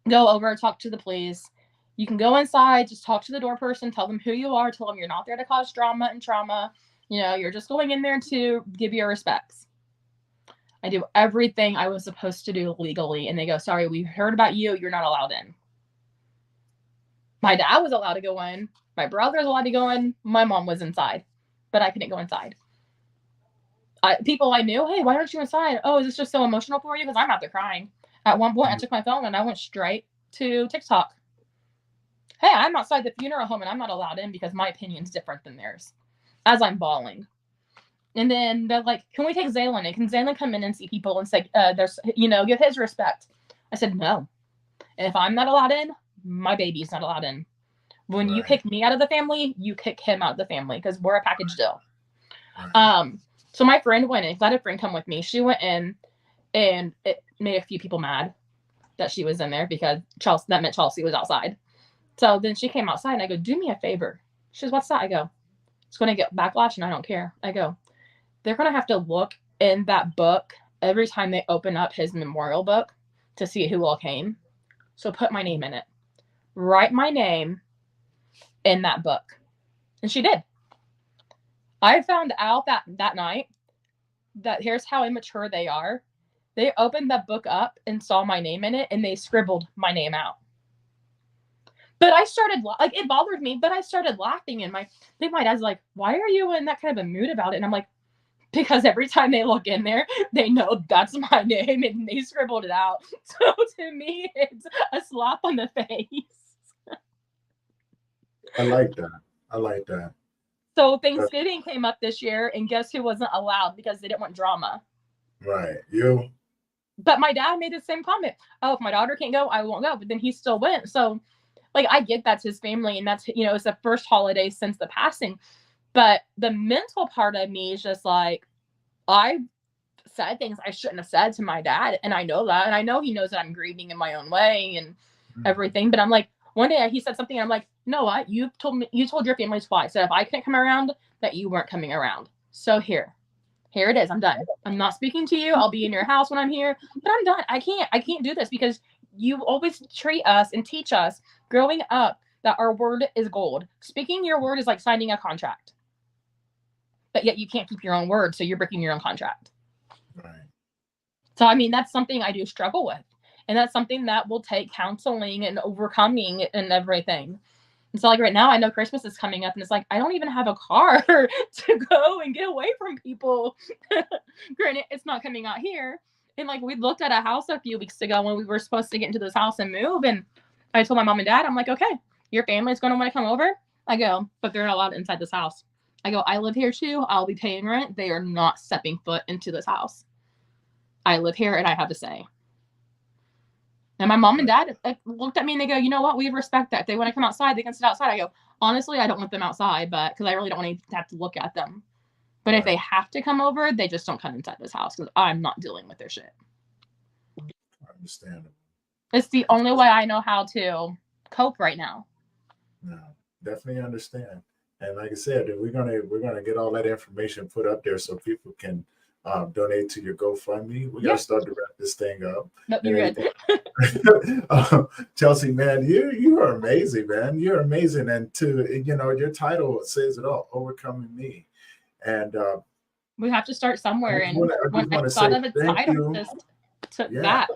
go over, talk to the police. You can go inside, just talk to the door person, tell them who you are, tell them you're not there to cause drama and trauma. You know, you're just going in there to give your respects. I do everything I was supposed to do legally. And they go, sorry, we heard about you. You're not allowed in. My dad was allowed to go in. My brother was allowed to go in. My mom was inside, but I couldn't go inside. People I knew, hey, why aren't you inside? Oh, is this just so emotional for you? Because I'm out there crying. At one point, I took my phone and I went straight to TikTok. Hey, I'm outside the funeral home and I'm not allowed in because my opinion's different than theirs. As I'm bawling. And then they're like, can we take Zaylin in? Can Zaylin come in and see people and say, there's, give his respect? I said, no. And if I'm not allowed in, my baby's not allowed in. When you kick me out of the family, you kick him out of the family because we're a package deal. Right. So my friend went in. Let a friend come with me. She went in, and it made a few people mad that she was in there because that meant Chelsea was outside. So then she came outside, and I go, do me a favor. She goes, what's that? I go, it's going to get backlash, and I don't care. I go, they're going to have to look in that book every time they open up his memorial book to see who all came. So put my name in it. Write my name in that book. And she did. I found out that night that here's how immature they are. They opened that book up and saw my name in it, and they scribbled my name out. But I started, it bothered me, but I started laughing, and my dad's like, why are you in that kind of a mood about it? And I'm like, because every time they look in there, they know that's my name, and they scribbled it out. So to me, it's a slap on the face. I like that. So Thanksgiving came up this year, and guess who wasn't allowed because they didn't want drama? Right, you. But my dad made the same comment. Oh, if my daughter can't go, I won't go. But then he still went. So, I get that's his family, and that's, it's the first holiday since the passing. But the mental part of me is just like, I said things I shouldn't have said to my dad, and I know that, and I know he knows that I'm grieving in my own way and everything. But I'm like, one day he said something, and I'm like, you know what? You told your family twice that if I couldn't come around, that you weren't coming around. So here it is. I'm done. I'm not speaking to you. I'll be in your house when I'm here, but I'm done. I can't do this because you always treat us and teach us growing up that our word is gold. Speaking your word is like signing a contract, but yet you can't keep your own word, so you're breaking your own contract. Right. So, that's something I do struggle with. And that's something that will take counseling and overcoming and everything. And so, right now, I know Christmas is coming up, and it's like, I don't even have a car to go and get away from people. Granted, it's not coming out here. And, we looked at a house a few weeks ago when we were supposed to get into this house and move. And I told my mom and dad, I'm like, okay, your family's going to want to come over. I go, but they're not allowed inside this house. I go, I live here too. I'll be paying rent. They are not stepping foot into this house. I live here, and I have to say. And my mom and dad looked at me and they go, you know what? We respect that. If they want to come outside, they can sit outside. I go, honestly, I don't want them outside, but because I really don't want to have to look at them. But if they have to come over, they just don't come inside this house because I'm not dealing with their shit. Understandable. It's the only way I know how to cope right now. No, definitely understand. And like I said, we're gonna get all that information put up there so people can donate to your GoFundMe. We gotta start to wrap this thing up. Nope, you're good. Chelsea, man, you are amazing, man. You're amazing, and your title says it all: overcoming me. And we have to start somewhere. And when I thought of a title, just took that.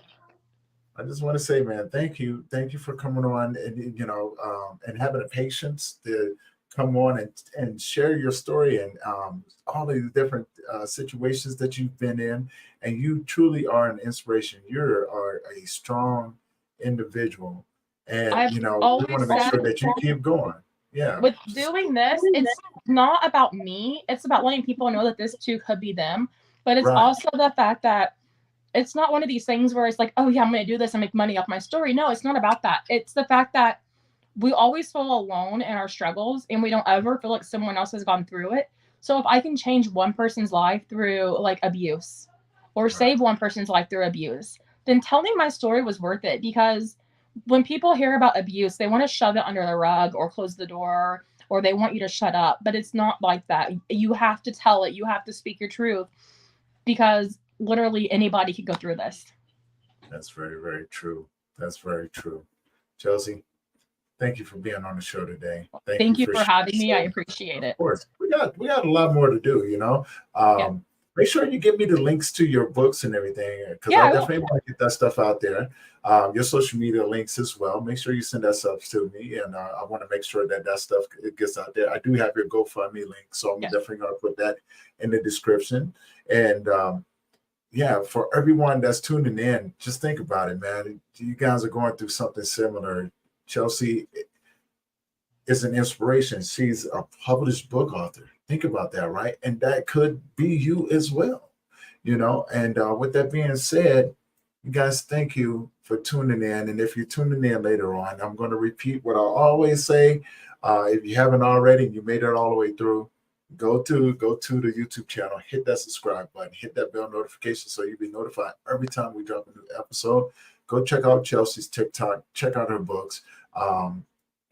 I just want to say, man, thank you for coming on, and and having the patience to come on and share your story and all these different situations that you've been in. And you truly are an inspiration. You are a strong individual, and we want to make sure that you keep going. Yeah. With doing this, it's not about me. It's about letting people know that this too could be them. But it's also the fact that it's not one of these things where it's like, oh yeah, I'm going to do this and make money off my story. No, it's not about that. It's the fact that we always feel alone in our struggles, and we don't ever feel like someone else has gone through it. So if I can change one person's life through abuse, or save one person's life through abuse, then telling my story was worth it. Because when people hear about abuse, they want to shove it under the rug or close the door, or they want you to shut up. But it's not like that. You have to tell it. You have to speak your truth, because literally anybody could go through this. That's very, very true. That's very true. Chelsea, thank you for being on the show today. Thank you for having me. I appreciate it. Of course, we got a lot more to do. make sure you give me the links to your books and everything, because Yeah, I I will. definitely want to get that stuff out there. Your social media links as well. Make sure you send that stuff to me, and I want to make sure that that stuff gets out there. I do have your GoFundMe link, so I'm Yes. definitely going to put that in the description. And yeah, for everyone that's tuning in, just think about it, man. You guys are going through something similar. Chelsea is an inspiration. She's a published book author. Think about that, right? And that could be you as well, you know. And with that being said, you guys, thank you for tuning in. And if you're tuning in later on, I'm going to repeat what I always say. If you haven't already, and you made it all the way through, go to the YouTube channel, hit that subscribe button, hit that bell notification so you'll be notified every time we drop a new episode. Go check out Chelsea's TikTok, check out her books.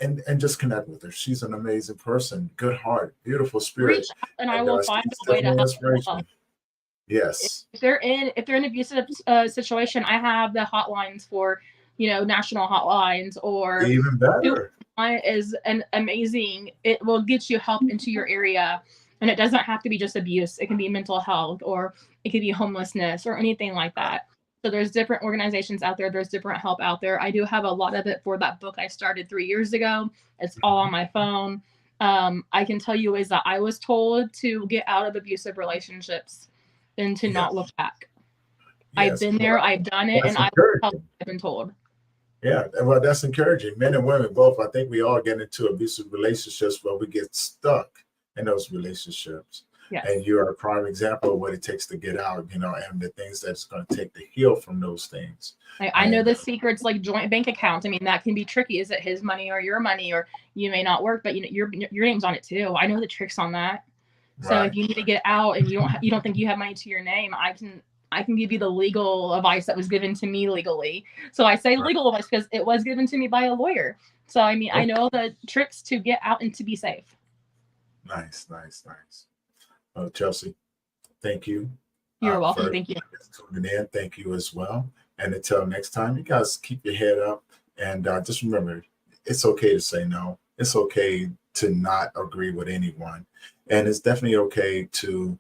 And just connect with her. She's an amazing person, good heart, beautiful spirit, Reach out and I and will find she's a way to definitely help people inspiration. up. Yes, If they're in an abusive situation, I have the hotlines for, national hotlines, or even better. is an amazing. It will get you help into your area, and it doesn't have to be just abuse. It can be mental health, or it could be homelessness, or anything like that. So there's different organizations out there. There's different help out there. I do have a lot of it for that book I started 3 years ago. It's all on my phone. I can tell you is that I was told to get out of abusive relationships and to not look back. I've Yes, been there, well, I've done it, that's and I've encouraging. been told. Yeah, well, that's encouraging. Men and women both. I think we all get into abusive relationships where we get stuck in those relationships. Yes. And you're a prime example of what it takes to get out, you know, and the things that's going to take to heal from those things. I know the secrets, like joint bank accounts. I mean, that can be tricky. Is it his money or your money, or you may not work, but your name's on it too. I know the tricks on that. So Right. if you need to get out and you don't think you have money to your name, I can give you the legal advice that was given to me legally. So I say legal advice because it was given to me by a lawyer. So I mean, I know the tricks to get out and to be safe. Nice. Chelsea, thank you. You're welcome. Thank you. Tuning in. Thank you as well. And until next time, you guys keep your head up, and just remember, it's okay to say no. It's okay to not agree with anyone, and it's definitely okay to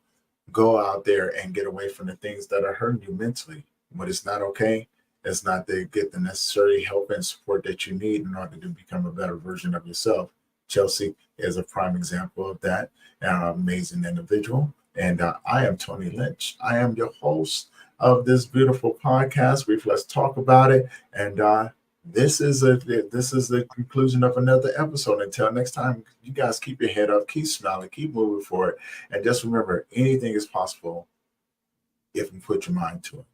go out there and get away from the things that are hurting you mentally. What is not okay is not to get the necessary help and support that you need in order to become a better version of yourself. Chelsea is a prime example of that, an amazing individual. And I am Tony Lynch. I am your host of this beautiful podcast. Let's talk about it. And this is the conclusion of another episode. Until next time, you guys keep your head up, keep smiling, keep moving forward, and just remember, anything is possible if you put your mind to it.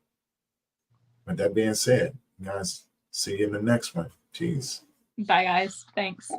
With that being said, guys, see you in the next one. Cheers. Bye, guys. Thanks.